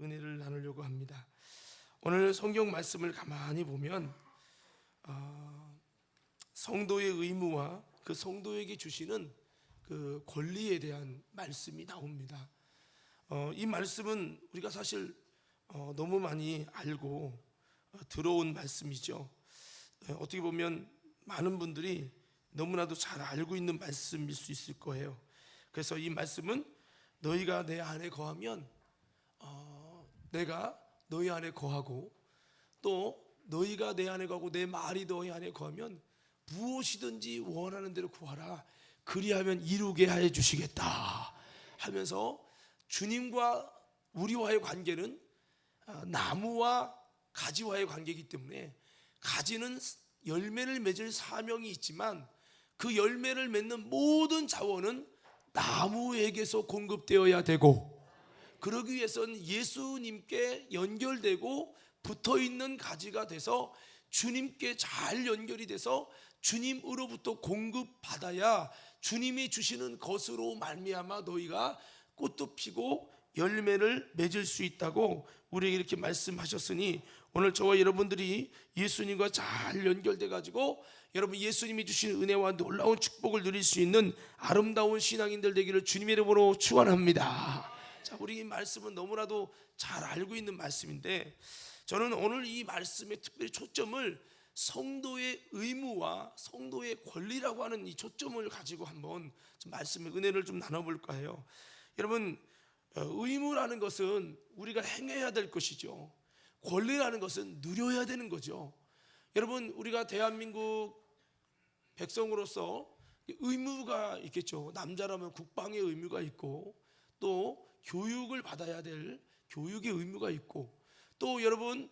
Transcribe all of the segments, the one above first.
은혜를 나누려고 합니다. 오늘 성경 말씀을 가만히 보면 성도의 의무와 그 성도에게 주시는 그 권리에 대한 말씀이 나옵니다. 이 말씀은 우리가 사실 너무 많이 알고 들어온 말씀이죠. 어떻게 보면 많은 분들이 너무나도 잘 알고 있는 말씀일 수 있을 거예요. 그래서 이 말씀은 너희가 내 안에 거하면 내가 너희 안에 거하고, 또 너희가 내 안에 거하고 내 말이 너희 안에 거하면 무엇이든지 원하는 대로 구하라, 그리하면 이루게 하여 주시겠다 하면서, 주님과 우리와의 관계는 나무와 가지와의 관계이기 때문에, 가지는 열매를 맺을 사명이 있지만 그 열매를 맺는 모든 자원은 나무에게서 공급되어야 되고, 그러기 위해서는 예수님께 연결되고 붙어있는 가지가 돼서 주님께 잘 연결이 돼서 주님으로부터 공급받아야 주님이 주시는 것으로 말미암아 너희가 꽃도 피고 열매를 맺을 수 있다고 우리에게 이렇게 말씀하셨으니, 오늘 저와 여러분들이 예수님과 잘 연결돼 가지고 여러분 예수님이 주신 은혜와 놀라운 축복을 누릴 수 있는 아름다운 신앙인들 되기를 주님의 이름으로 축원합니다. 자, 우리 이 말씀은 너무나도 잘 알고 있는 말씀인데, 저는 오늘 이 말씀에 특별히 초점을 성도의 의무와 성도의 권리라고 하는 이 초점을 가지고 한번 좀 말씀의 은혜를 좀 나눠볼까 해요. 여러분, 의무라는 것은 우리가 행해야 될 것이죠. 권리라는 것은 누려야 되는 거죠. 여러분, 우리가 대한민국 백성으로서 의무가 있겠죠. 남자라면 국방의 의무가 있고, 또 교육을 받아야 될 교육의 의무가 있고, 또 여러분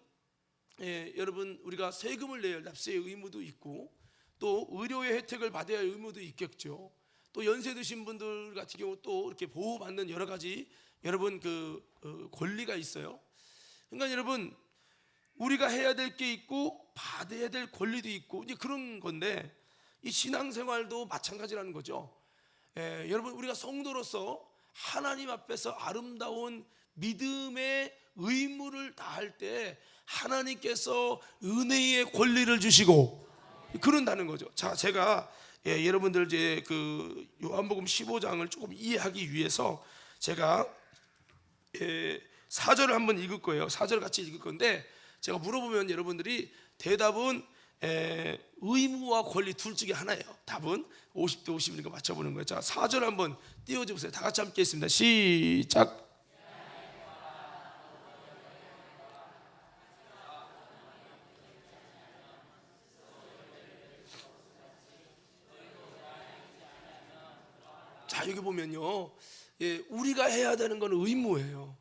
우리가 세금을 내야 할 납세의 의무도 있고, 또 의료의 혜택을 받아야 할 의무도 있겠죠. 또 연세 드신 분들 같은 경우 또 이렇게 보호받는 여러 가지 여러분 권리가 있어요. 그러니까 여러분, 우리가 해야 될 게 있고 받아야 될 권리도 있고, 이제 그런 건데, 이 신앙생활도 마찬가지라는 거죠. 여러분, 우리가 성도로서 하나님 앞에서 아름다운 믿음의 의무를 다할 때 하나님께서 은혜의 권리를 주시고 그런다는 거죠. 자, 제가 여러분들 이제 그 요한복음 15장을 조금 이해하기 위해서 제가 4절을 한번 읽을 거예요. 4절 같이 읽을 건데, 제가 물어보면 여러분들이 대답은 의무와 권리 둘 중에 하나예요. 답은 50대 50이니까 맞춰보는 거예요. 자, 4절 한번 띄워주세요. 다 같이 함께 했습니다. 시작. 자, 여기 보면요, 우리가 해야 되는 건 의무예요.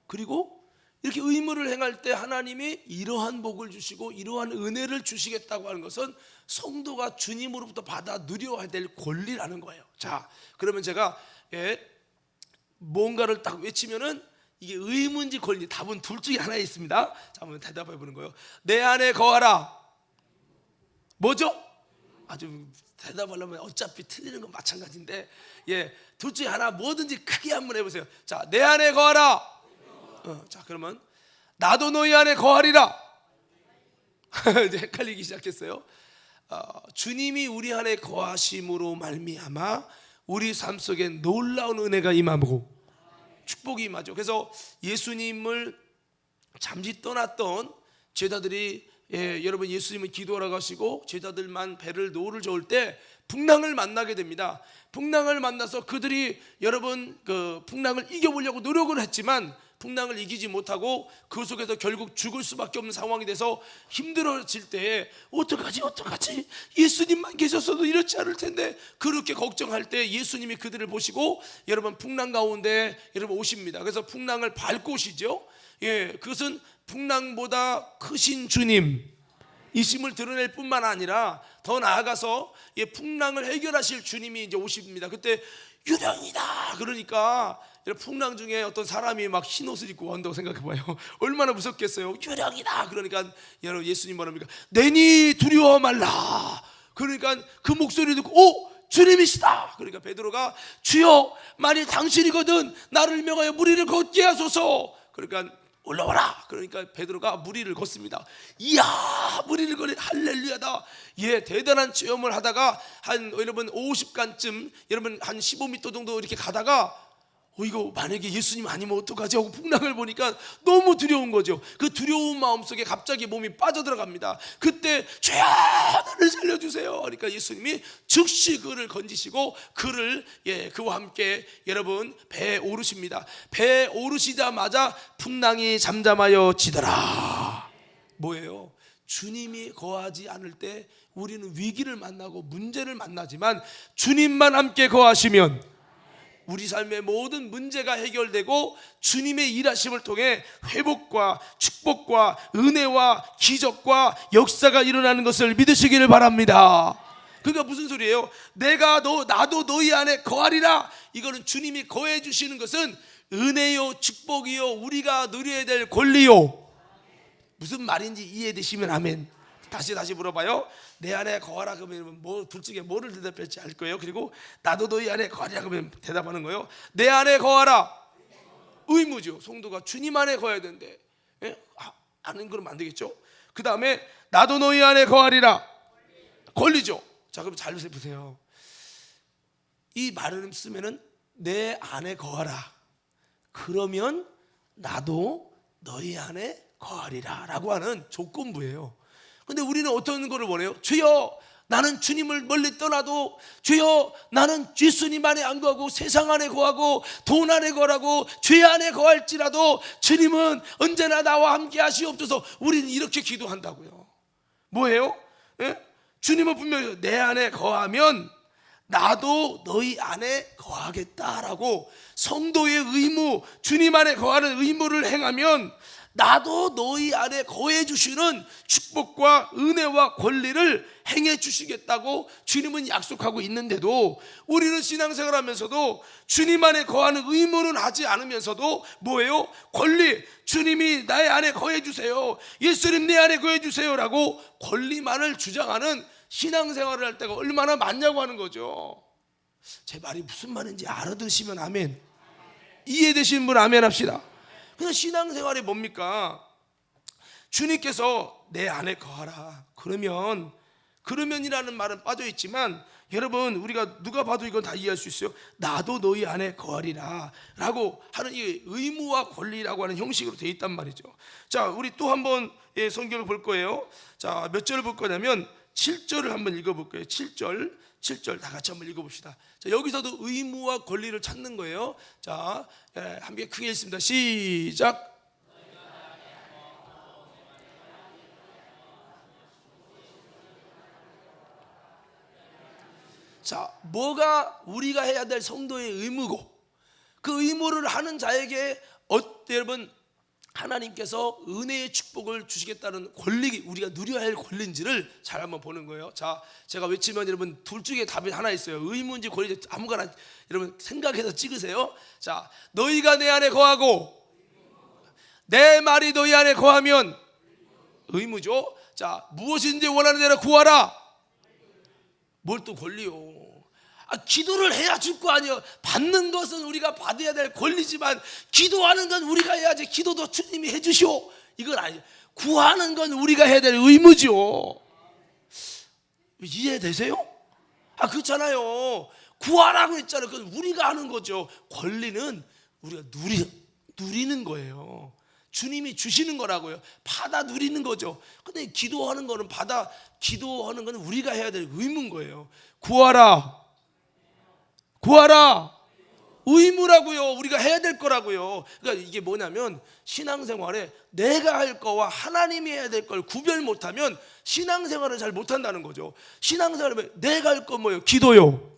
그리고 이렇게 의무를 행할 때 하나님이 이러한 복을 주시고 이러한 은혜를 주시겠다고 하는 것은 성도가 주님으로부터 받아 누려야 될 권리라는 거예요. 자, 그러면 제가 뭔가를 딱 외치면은 이게 의무인지 권리, 답은 둘 중에 하나에 있습니다. 자, 한번 대답해 보는 거예요. 내 안에 거하라. 뭐죠? 아주 대답하려면 어차피 틀리는 건 마찬가지인데, 둘 중에 하나 뭐든지 크게 한번 해보세요. 자, 내 안에 거하라. 자, 그러면 나도 너희 안에 거하리라. 이제 헷갈리기 시작했어요. 주님이 우리 안에 거하심으로 말미암아 우리 삶 속에 놀라운 은혜가 임하고 축복이 임하죠. 그래서 예수님을 잠시 떠났던 제자들이 여러분 예수님을 기도하러 가시고 제자들만 배를 노를 저을 때 풍랑을 만나게 됩니다. 풍랑을 만나서 그들이 여러분 그 풍랑을 이겨보려고 노력을 했지만 풍랑을 이기지 못하고 그 속에서 결국 죽을 수밖에 없는 상황이 돼서 힘들어질 때 어떡하지 예수님만 계셨어도 이렇지 않을 텐데, 그렇게 걱정할 때 예수님이 그들을 보시고 여러분 풍랑 가운데 여러분 오십니다. 그래서 풍랑을 밟고 오시죠. 그것은 풍랑보다 크신 주님 이심을 드러낼 뿐만 아니라 더 나아가서 풍랑을 해결하실 주님이 이제 오십니다. 그때 유령이다 그러니까, 풍랑 중에 어떤 사람이 막 흰 옷을 입고 온다고 생각해봐요. 얼마나 무섭겠어요. 유령이다 그러니까 여러분 예수님 뭐랍니까? 내니 두려워 말라. 그러니까 그 목소리 듣고 주님이시다. 그러니까 베드로가 주여 만일 당신이거든 나를 명하여 무리를 걷게 하소서. 그러니까 올라와라. 그러니까 베드로가 무리를 걷습니다. 이야, 무리를 걸리 할렐루야다. 예, 대단한 체험을 하다가 한 여러분 50간쯤 여러분 한 15m 정도 이렇게 가다가 이거 만약에 예수님 아니면 어떡하지 하고 풍랑을 보니까 너무 두려운 거죠. 그 두려운 마음속에 갑자기 몸이 빠져들어갑니다. 그때 주여 나를 살려주세요. 그러니까 예수님이 즉시 그를 건지시고 그를 그와 함께 여러분 배에 오르십니다. 배에 오르시자마자 풍랑이 잠잠하여 지더라. 뭐예요? 주님이 거하지 않을 때 우리는 위기를 만나고 문제를 만나지만 주님만 함께 거하시면 우리 삶의 모든 문제가 해결되고 주님의 일하심을 통해 회복과 축복과 은혜와 기적과 역사가 일어나는 것을 믿으시기를 바랍니다. 그러니까 무슨 소리예요? 나도 너희 안에 거하리라. 이거는 주님이 거해 주시는 것은 은혜요 축복이요 우리가 누려야 될 권리요. 무슨 말인지 이해되시면 아멘. 다시 물어봐요. 내 안에 거하라 그러면 둘 중에 뭐를 대답할지 알 거예요. 그리고 나도 너희 안에 거하라 그러면 대답하는 거예요. 내 안에 거하라 의무죠. 성도가 주님 안에 거해야 되는데 아는 그러면 안 되겠죠. 그 다음에 나도 너희 안에 거하리라 권리죠. 자, 그럼 잘 보세요. 이 말을 쓰면은 내 안에 거하라 그러면 나도 너희 안에 거하리라 라고 하는 조건부예요. 근데 우리는 어떤 거를 원해요? 주여 나는 주님을 멀리 떠나도 주여 나는 예수님 안에 안 거하고 세상 안에 거하고 돈 안에 거하고 죄 안에 거할지라도 주님은 언제나 나와 함께 하시옵소서. 우리는 이렇게 기도한다고요. 뭐예요? 주님은 분명히 내 안에 거하면 나도 너희 안에 거하겠다라고 성도의 의무, 주님 안에 거하는 의무를 행하면 나도 너희 안에 거해 주시는 축복과 은혜와 권리를 행해 주시겠다고 주님은 약속하고 있는데도 우리는 신앙생활 하면서도 주님 안에 거하는 의무는 하지 않으면서도 뭐예요? 권리, 주님이 나의 안에 거해 주세요, 예수님 내 안에 거해 주세요 라고 권리만을 주장하는 신앙생활을 할 때가 얼마나 많냐고 하는 거죠. 제 말이 무슨 말인지 알아들으시면 아멘. 이해되시는 분 아멘 합시다. 그냥 신앙생활이 뭡니까? 주님께서 내 안에 거하라 그러면이라는 말은 빠져있지만 여러분 우리가 누가 봐도 이건 다 이해할 수 있어요. 나도 너희 안에 거하리라 라고 하는 이 의무와 권리라고 하는 형식으로 되어 있단 말이죠. 자, 우리 또 한번 성경을 볼 거예요. 자, 몇 절을 볼 거냐면 7절을 한번 읽어볼 거예요. 7절 다 같이 한번 읽어봅시다. 자, 여기서도 의무와 권리를 찾는 거예요. 자, 함께 크게 읽습니다. 시작. 자, 뭐가 우리가 해야 될 성도의 의무고 그 의무를 하는 자에게 여러분 하나님께서 은혜의 축복을 주시겠다는 권리, 우리가 누려야 할 권리인지를 잘 한번 보는 거예요. 자, 제가 외치면 여러분 둘 중에 답이 하나 있어요. 의무인지 권리인지 아무거나 여러분 생각해서 찍으세요. 자, 너희가 내 안에 거하고 내 말이 너희 안에 거하면 의무죠. 자, 무엇인지 원하는 대로 구하라. 뭘 또 권리요? 기도를 해야 줄 거 아니에요. 받는 것은 우리가 받아야 될 권리지만 기도하는 건 우리가 해야지. 기도도 주님이 해주시오 이건 아니에요. 구하는 건 우리가 해야 될 의무죠. 이해되세요? 그렇잖아요. 구하라고 했잖아요. 그건 우리가 하는 거죠. 권리는 우리가 누리는 거예요. 주님이 주시는 거라고요. 받아 누리는 거죠. 근데 기도하는 거는 기도하는 거는 우리가 해야 될 의무인 거예요. 구하라 의무라고요. 우리가 해야 될 거라고요. 그러니까 이게 뭐냐면 신앙생활에 내가 할 거와 하나님이 해야 될 걸 구별 못하면 신앙생활을 잘 못한다는 거죠. 신앙생활에 내가 할 건 뭐예요? 기도요.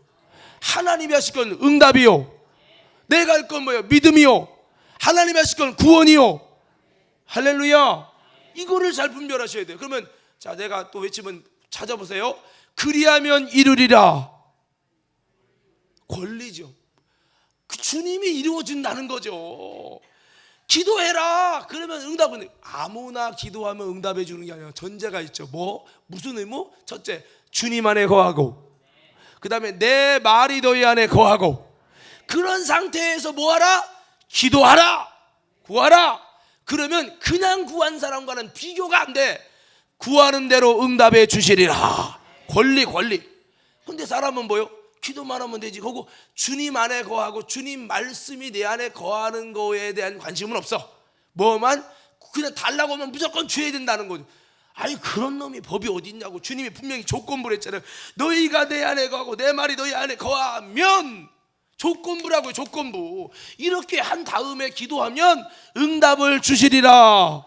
하나님이 하실 건 응답이요. 내가 할 건 뭐예요? 믿음이요. 하나님이 하실 건 구원이요. 할렐루야. 이거를 잘 분별하셔야 돼요. 그러면 자, 내가 또 외치면 찾아보세요. 그리하면 이루리라. 권리죠. 주님이 이루어준다는 거죠. 기도해라 그러면 응답은 아무나 기도하면 응답해 주는 게 아니라 전제가 있죠. 무슨 의무? 첫째, 주님 안에 거하고, 그 다음에 내 말이 너희 안에 거하고. 그런 상태에서 뭐하라? 기도하라, 구하라. 그러면 그냥 구한 사람과는 비교가 안 돼. 구하는 대로 응답해 주시리라. 권리. 근데 사람은 뭐요? 기도만 하면 되지. 그리고 주님 안에 거하고 주님 말씀이 내 안에 거하는 거에 대한 관심은 없어. 뭐만 그냥 달라고 하면 무조건 줘야 된다는 거죠. 아니 그런 놈이 법이 어디 있냐고. 주님이 분명히 조건부를 했잖아요. 너희가 내 안에 거하고 내 말이 너희 안에 거하면, 조건부라고요. 조건부. 이렇게 한 다음에 기도하면 응답을 주시리라.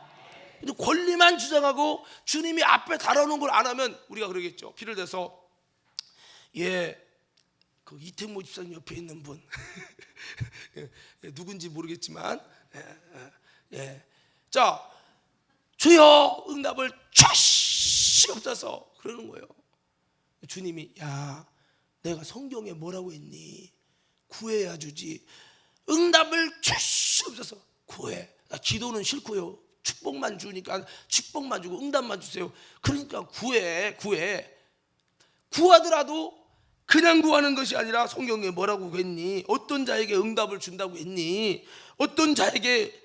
권리만 주장하고 주님이 앞에 다뤄놓은 걸 안 하면 우리가 그러겠죠. 비를 대서 그 이태모 집사님 옆에 있는 분 누군지 모르겠지만 자, 주여 응답을 주시옵소서 그러는 거예요. 주님이 야, 내가 성경에 뭐라고 했니? 구해야 주지. 응답을 주시옵소서. 구해. 나 기도는 싫고요. 축복만 주니까 축복만 주고 응답만 주세요. 그러니까 구해. 구하더라도 그냥 구하는 것이 아니라 성경에 뭐라고 했니? 어떤 자에게 응답을 준다고 했니? 어떤 자에게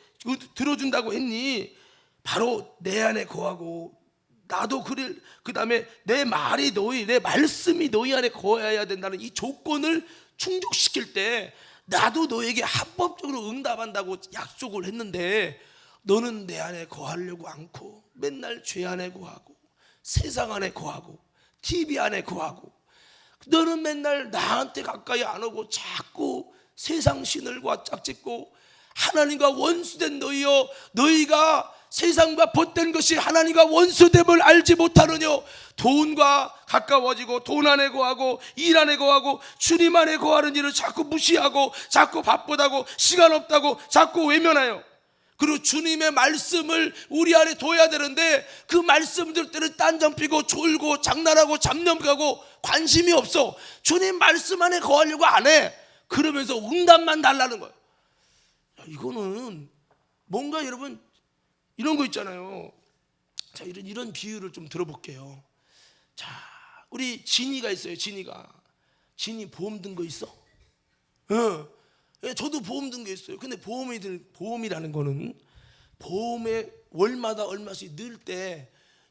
들어준다고 했니? 바로 내 안에 거하고 나도 그 다음에 내 말씀이 너희 안에 거해야 된다는 이 조건을 충족시킬 때 나도 너에게 합법적으로 응답한다고 약속을 했는데 너는 내 안에 거하려고 않고 맨날 죄 안에 거하고 세상 안에 거하고 TV 안에 거하고 너는 맨날 나한테 가까이 안 오고 자꾸 세상 신을과 짝짓고 하나님과 원수된 너희여, 너희가 세상과 벗된 것이 하나님과 원수됨을 알지 못하느냐. 돈과 가까워지고 돈 안에 거하고 일 안에 거하고 주님 안에 거하는 일을 자꾸 무시하고 자꾸 바쁘다고 시간 없다고 자꾸 외면해요. 그리고 주님의 말씀을 우리 안에 둬야 되는데 그 말씀 들 때는 딴점 피고 졸고 장난하고 잡념가고 관심이 없어. 주님 말씀 안에 거하려고 안 해. 그러면서 응답만 달라는 거예요. 이거는 뭔가 여러분 이런 거 있잖아요. 자, 이런 비유를 좀 들어볼게요. 자, 우리 진이가 있어요. 진이 보험 든 거 있어? 저도 보험 든 게 있어요. 근데 보험이라는 거는 보험에 월마다 얼마씩 넣을 때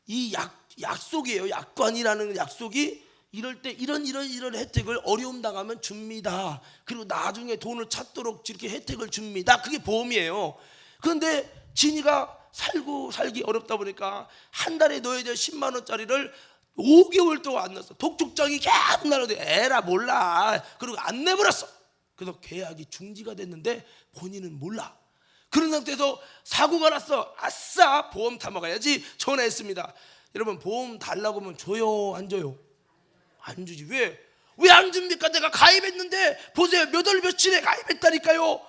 이 약속이에요. 약관이라는 약속이 이럴 때 이런 혜택을 어려움 당하면 줍니다. 그리고 나중에 돈을 찾도록 이렇게 혜택을 줍니다. 그게 보험이에요. 그런데 진이가 살기 어렵다 보니까 한 달에 넣어야 될 10만 원짜리를 5개월 동안 안 넣었어. 독촉장이 계속 나는데 에라 몰라. 그리고 안 내버렸어. 그래서 계약이 중지가 됐는데 본인은 몰라. 그런 상태에서 사고가 났어. 아싸, 보험 타먹어야지 전화했습니다. 여러분, 보험 달라고 하면 줘요, 안 줘요? 안 주지. 왜 안 줍니까? 내가 가입했는데 보세요, 몇 월 며칠에 가입했다니까요.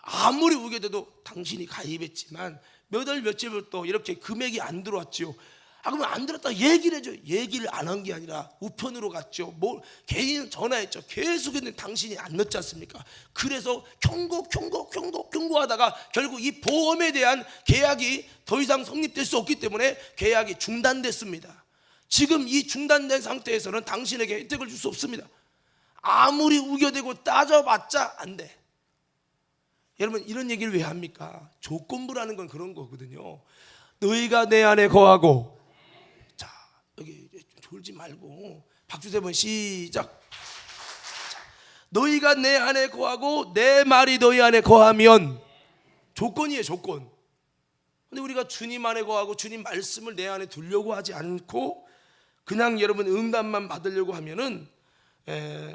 아무리 우겨대도 당신이 가입했지만 몇 월 며칠부터 이렇게 금액이 안 들어왔죠. 그러면 안 들었다 얘기를 해줘. 얘기를 안 한 게 아니라 우편으로 갔죠. 개인 전화했죠. 계속 했는데 당신이 안 넣지 않습니까? 그래서 경고하다가 결국 이 보험에 대한 계약이 더 이상 성립될 수 없기 때문에 계약이 중단됐습니다. 지금 이 중단된 상태에서는 당신에게 혜택을 줄 수 없습니다. 아무리 우겨대고 따져봤자 안 돼. 여러분, 이런 얘기를 왜 합니까? 조건부라는 건 그런 거거든요. 너희가 내 안에 거하고, 자, 여기 졸지 말고 박수 세 번 시작. 너희가 내 안에 거하고 내 말이 너희 안에 거하면, 조건이에요, 조건. 근데 우리가 주님 안에 거하고 주님 말씀을 내 안에 두려고 하지 않고 그냥 여러분 응답만 받으려고 하면은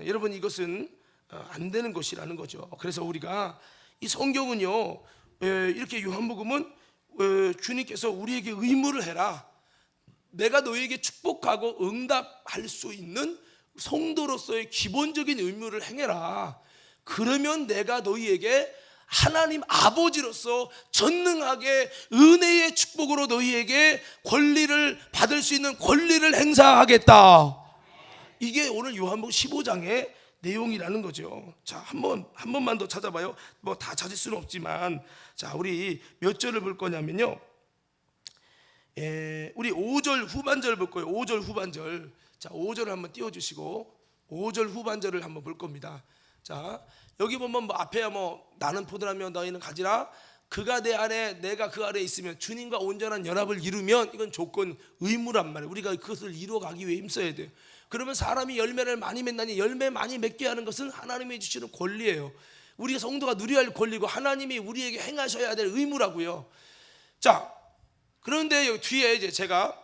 여러분 이것은 안 되는 것이라는 거죠. 그래서 우리가 이 성경은요, 이렇게 요한복음은 주님께서 우리에게 의무를 해라. 내가 너에게 축복하고 응답할 수 있는 성도로서의 기본적인 의무를 행해라. 그러면 내가 너희에게 하나님 아버지로서 전능하게 은혜의 축복으로 너희에게 권리를 받을 수 있는 권리를 행사하겠다. 이게 오늘 요한복음 15장의 내용이라는 거죠. 자, 한 번만 더 찾아봐요. 뭐 다 찾을 수는 없지만, 자, 우리 몇 절을 볼 거냐면요, 우리 5절 후반절 볼 거예요. 5절 후반절. 자, 5절을 한번 띄워주시고 5절 후반절을 한번 볼 겁니다. 자, 여기 보면 앞에 나는 포도라며 너희는 가지라, 그가 내 안에 내가 그 안에 있으면 주님과 온전한 연합을 이루면 이건 조건 의무란 말이에요. 우리가 그것을 이루어가기 위해 힘써야 돼요. 그러면 사람이 열매를 많이 맺나니 열매 많이 맺게 하는 것은 하나님이 주시는 권리예요. 우리가 성도가 누려야 할 권리고 하나님이 우리에게 행하셔야 될 의무라고요. 자, 그런데 여기 뒤에 이제 제가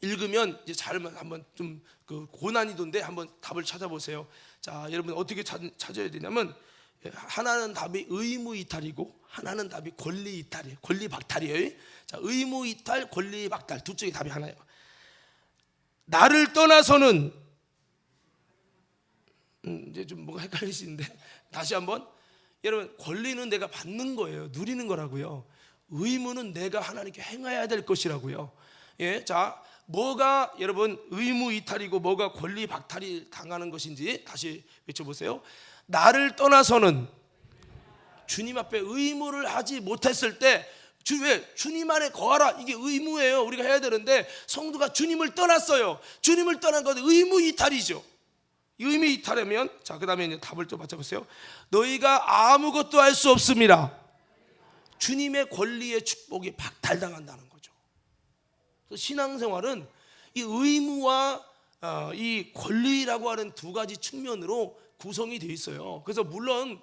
읽으면 이제 잘 한번 좀 그 고난이도인데 한번 답을 찾아보세요. 자, 여러분 어떻게 찾아야 되냐면 하나는 답이 의무 이탈이고 하나는 답이 권리 이탈이에요. 권리 박탈이에요. 자, 의무 이탈, 권리 박탈 두 쪽의 답이 하나예요. 나를 떠나서는 이제 좀 뭔가 헷갈리시는데 다시 한번 여러분 권리는 내가 받는 거예요. 누리는 거라고요. 의무는 내가 하나님께 행해야 될 것이라고요. 예, 자, 뭐가 여러분 의무 이탈이고 뭐가 권리 박탈이 당하는 것인지 다시 외쳐보세요. 나를 떠나서는 주님 앞에 의무를 하지 못했을 때 왜 주님 안에 거하라 이게 의무예요. 우리가 해야 되는데 성도가 주님을 떠났어요. 주님을 떠난 건 의무 이탈이죠. 의무 이탈하면 자, 그 다음에 이제 답을 좀 맞춰보세요. 너희가 아무것도 할 수 없습니다. 주님의 권리의 축복이 박탈당한다는 거죠. 그래서 신앙생활은 이 의무와 이 권리라고 하는 두 가지 측면으로 구성이 되어 있어요. 그래서 물론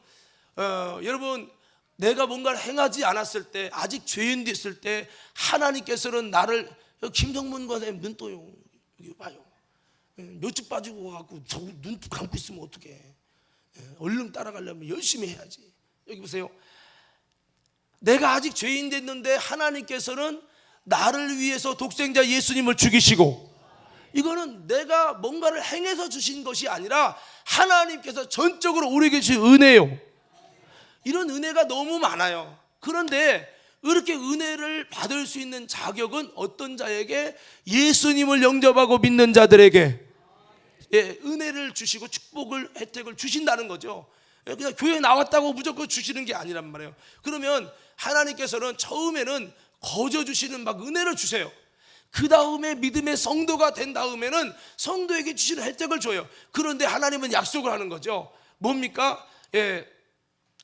여러분 내가 뭔가를 행하지 않았을 때 아직 죄인 됐을 때 하나님께서는 나를 김성문 권사님 눈 떠요. 여기 봐요. 몇 주 빠지고 가고 눈 감고 있으면 어떡해. 얼른 따라가려면 열심히 해야지. 여기 보세요. 내가 아직 죄인 됐는데 하나님께서는 나를 위해서 독생자 예수님을 죽이시고 이거는 내가 뭔가를 행해서 주신 것이 아니라 하나님께서 전적으로 우리에게 주신 은혜예요. 이런 은혜가 너무 많아요. 그런데 이렇게 은혜를 받을 수 있는 자격은 어떤 자에게 예수님을 영접하고 믿는 자들에게 은혜를 주시고 축복을 혜택을 주신다는 거죠. 그냥 교회 나왔다고 무조건 주시는 게 아니란 말이에요. 그러면 하나님께서는 처음에는 거저 주시는 막 은혜를 주세요. 그 다음에 믿음의 성도가 된 다음에는 성도에게 주시는 혜택을 줘요. 그런데 하나님은 약속을 하는 거죠. 뭡니까?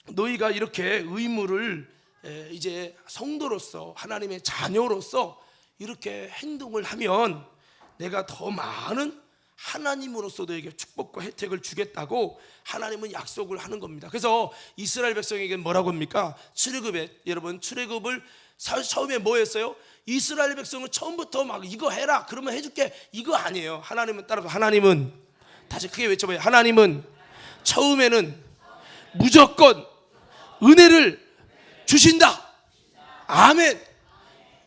너희가 이렇게 의무를 이제 성도로서 하나님의 자녀로서 이렇게 행동을 하면 내가 더 많은 하나님으로서 너에게 축복과 혜택을 주겠다고 하나님은 약속을 하는 겁니다. 그래서 이스라엘 백성에게 뭐라고 합니까? 출애굽에 여러분 출애굽을 처음에 뭐 했어요? 이스라엘 백성은 처음부터 막 이거 해라 그러면 해줄게 이거 아니에요. 하나님은 따라서 하나님은 다시 크게 외쳐봐요. 하나님은 처음에는 무조건 은혜를 주신다. 아멘.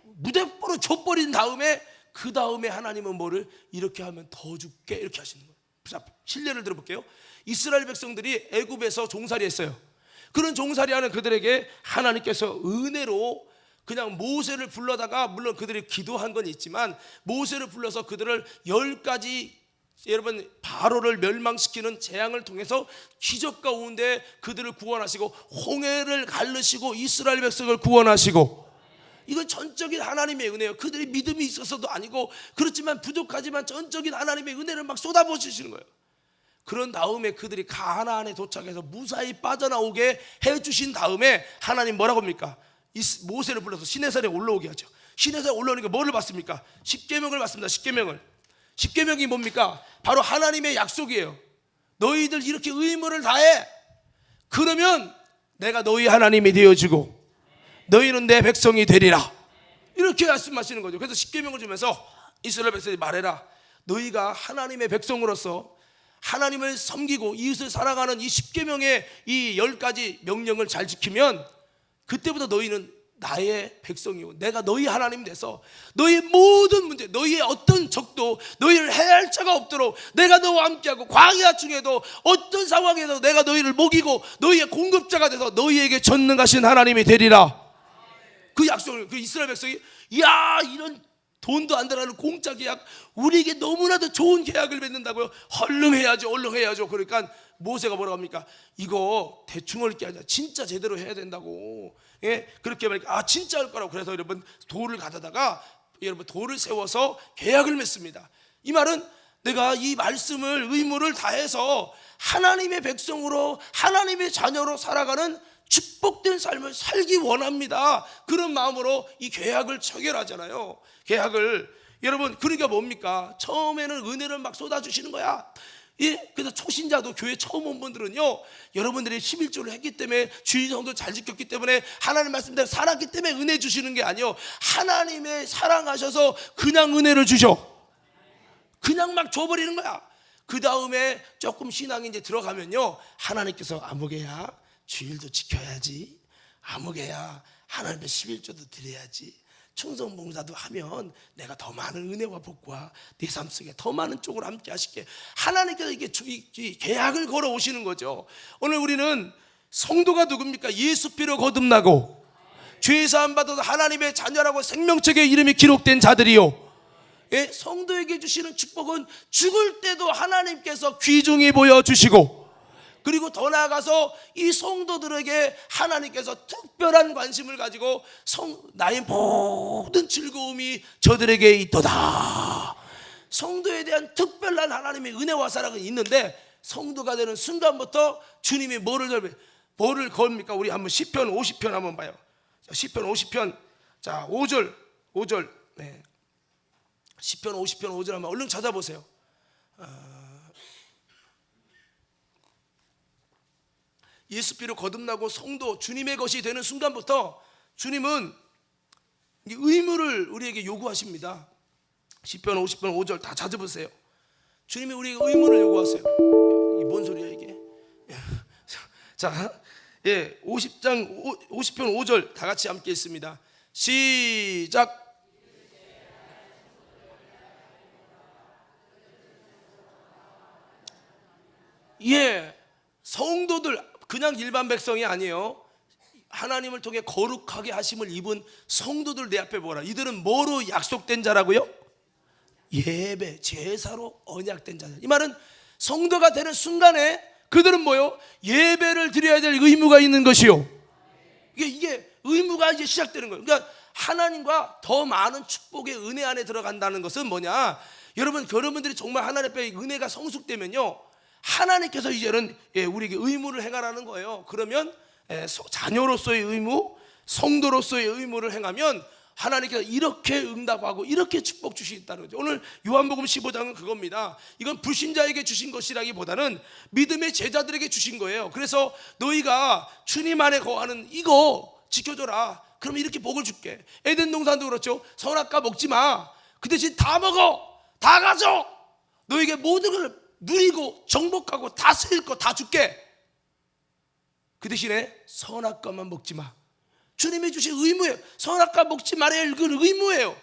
무대뽀로 줘버린 다음에 그 다음에 하나님은 뭐를 이렇게 하면 더 줄게 이렇게 하시는 거예요. 자, 실례를 들어볼게요. 이스라엘 백성들이 애굽에서 종살이 했어요. 그런 종살이하는 그들에게 하나님께서 은혜로 그냥 모세를 불러다가 물론 그들이 기도한 건 있지만 모세를 불러서 그들을 10가지 여러분 바로를 멸망시키는 재앙을 통해서 기적 가운데 그들을 구원하시고 홍해를 가르시고 이스라엘 백성을 구원하시고 이건 전적인 하나님의 은혜예요. 그들이 믿음이 있어서도 아니고 그렇지만 부족하지만 전적인 하나님의 은혜를 막 쏟아부으시는 거예요. 그런 다음에 그들이 가나안에 도착해서 무사히 빠져나오게 해주신 다음에 하나님 뭐라고 합니까? 모세를 불러서 시내산에 올라오게 하죠. 시내산에 올라오니까 뭐를 받습니까? 십계명을 받습니다. 십계명이 뭡니까? 바로 하나님의 약속이에요. 너희들 이렇게 의무를 다해 그러면 내가 너희 하나님이 되어주고 너희는 내 백성이 되리라 이렇게 말씀하시는 거죠. 그래서 십계명을 주면서 이스라엘 백성이 말해라. 너희가 하나님의 백성으로서 하나님을 섬기고 이웃을 사랑하는 이 십계명의 이 10가지 명령을 잘 지키면 그때부터 너희는 나의 백성이고 내가 너희 하나님 돼서 너희의 모든 문제 너희의 어떤 적도 너희를 해할 자가 없도록 내가 너와 함께하고 광야 중에도 어떤 상황에도 내가 너희를 먹이고 너희의 공급자가 돼서 너희에게 전능하신 하나님이 되리라. 그 약속을 그 이스라엘 백성이 야 이런 돈도 안 들어가는 공짜 계약 우리에게 너무나도 좋은 계약을 맺는다고요. 얼른 해야죠. 그러니까 모세가 뭐라고 합니까? 이거 대충 할 게 아니라 진짜 제대로 해야 된다고. 그렇게 말하니까 진짜 할 거라고. 그래서 여러분 돌을 가져다가 여러분 돌을 세워서 계약을 맺습니다. 이 말은 내가 이 말씀을 의무를 다해서 하나님의 백성으로 하나님의 자녀로 살아가는 축복된 삶을 살기 원합니다. 그런 마음으로 이 계약을 체결하잖아요. 계약을. 여러분, 그러니까 뭡니까? 처음에는 은혜를 막 쏟아주시는 거야. 예, 그래서 초신자도 교회 처음 온 분들은요, 여러분들이 11조를 했기 때문에, 주일 성도 잘 지켰기 때문에, 하나님 말씀대로 살았기 때문에 은혜 주시는 게 아니요, 하나님의 사랑하셔서 그냥 은혜를 주셔. 그냥 막 줘버리는 거야. 그 다음에 조금 신앙이 이제 들어가면요, 하나님께서 아무개야 주일도 지켜야지, 아무개야 하나님의 11조도 드려야지, 충성봉사도 하면 내가 더 많은 은혜와 복과 네 삶 속에 더 많은 쪽으로 함께 하실게. 하나님께서 이게 계약을 걸어 오시는 거죠. 오늘 우리는 성도가 누굽니까? 예수 피로 거듭나고 죄 사함 받아서 하나님의 자녀라고 생명책에 이름이 기록된 자들이요. 예, 성도에게 주시는 축복은 죽을 때도 하나님께서 귀중히 보여주시고, 그리고 더 나아가서 이 성도들에게 하나님께서 특별한 관심을 가지고 나의 모든 즐거움이 저들에게 있도다. 성도에 대한 특별한 하나님의 은혜와 사랑은 있는데, 성도가 되는 순간부터 주님이 뭐를 겁니까? 우리 한번 시편 50편 한번 봐요. 시편 50편, 자 5절. 네. 시편 50편 5절 한번 얼른 찾아보세요. 예수 피로 거듭나고 성도 주님의 것이 되는 순간부터 주님은 의무를 우리에게 요구하십니다. 시편 50편 5절 다 찾아보세요. 주님이 우리에게 의무를 요구하세요. 이게 뭔 소리야 이게? 자, 예, 50편 5절 다 같이 함께 읽습니다. 시작. 예, 성도들 그냥 일반 백성이 아니에요. 하나님을 통해 거룩하게 하심을 입은 성도들 내 앞에 보라. 이들은 뭐로 약속된 자라고요? 예배, 제사로 언약된 자들. 이 말은 성도가 되는 순간에 그들은 뭐요? 예배를 드려야 될 의무가 있는 것이요. 이게 의무가 이제 시작되는 거예요. 그러니까 하나님과 더 많은 축복의 은혜 안에 들어간다는 것은 뭐냐? 여러분들이 정말 하나님 앞에 은혜가 성숙되면요, 하나님께서 이제는 우리에게 의무를 행하라는 거예요. 그러면 자녀로서의 의무, 성도로서의 의무를 행하면 하나님께서 이렇게 응답하고 이렇게 축복 주시겠다는 거죠. 오늘 요한복음 15장은 그겁니다. 이건 불신자에게 주신 것이라기보다는 믿음의 제자들에게 주신 거예요. 그래서 너희가 주님 안에 거하는 이거 지켜줘라. 그럼 이렇게 복을 줄게. 에덴 동산도 그렇죠. 선악과 먹지 마. 그 대신 다 먹어, 다 가져. 너에게 모든 걸 누리고 정복하고 다스릴 거 다 줄게. 그 대신에 선악과만 먹지 마. 주님이 주신 의무예요. 선악과 먹지 말아야 할 그 의무예요.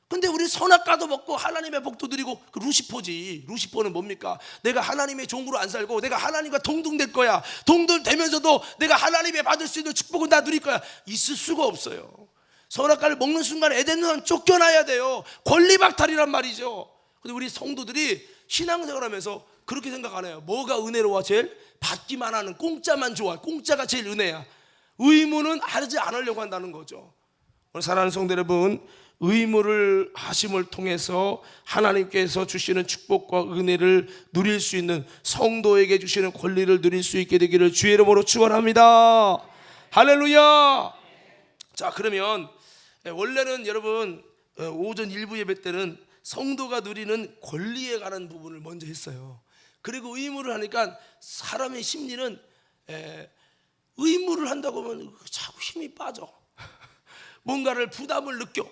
근데 우리 선악과도 먹고 하나님의 복도 드리고, 그 루시퍼지. 루시퍼는 뭡니까? 내가 하나님의 종으로 안 살고 내가 하나님과 동등될 거야. 동등되면서도 내가 하나님의 받을 수 있는 축복은 다 누릴 거야. 있을 수가 없어요. 선악과를 먹는 순간 에덴은 쫓겨나야 돼요. 권리박탈이란 말이죠. 근데 우리 성도들이 신앙생활하면서 그렇게 생각 안 해요. 뭐가 은혜로워? 제일 받기만 하는, 공짜만 좋아. 공짜가 제일 은혜야. 의무는 하지 않으려고 한다는 거죠. 오늘 사랑하는 성도 여러분, 의무를 하심을 통해서 하나님께서 주시는 축복과 은혜를 누릴 수 있는, 성도에게 주시는 권리를 누릴 수 있게 되기를 주의 이름으로 축원합니다. 할렐루야. 자, 그러면 원래는 여러분 오전 일부 예배 때는 성도가 누리는 권리에 관한 부분을 먼저 했어요. 그리고 의무를 하니까 사람의 심리는 의무를 한다고 하면 자꾸 힘이 빠져. 뭔가를 부담을 느껴.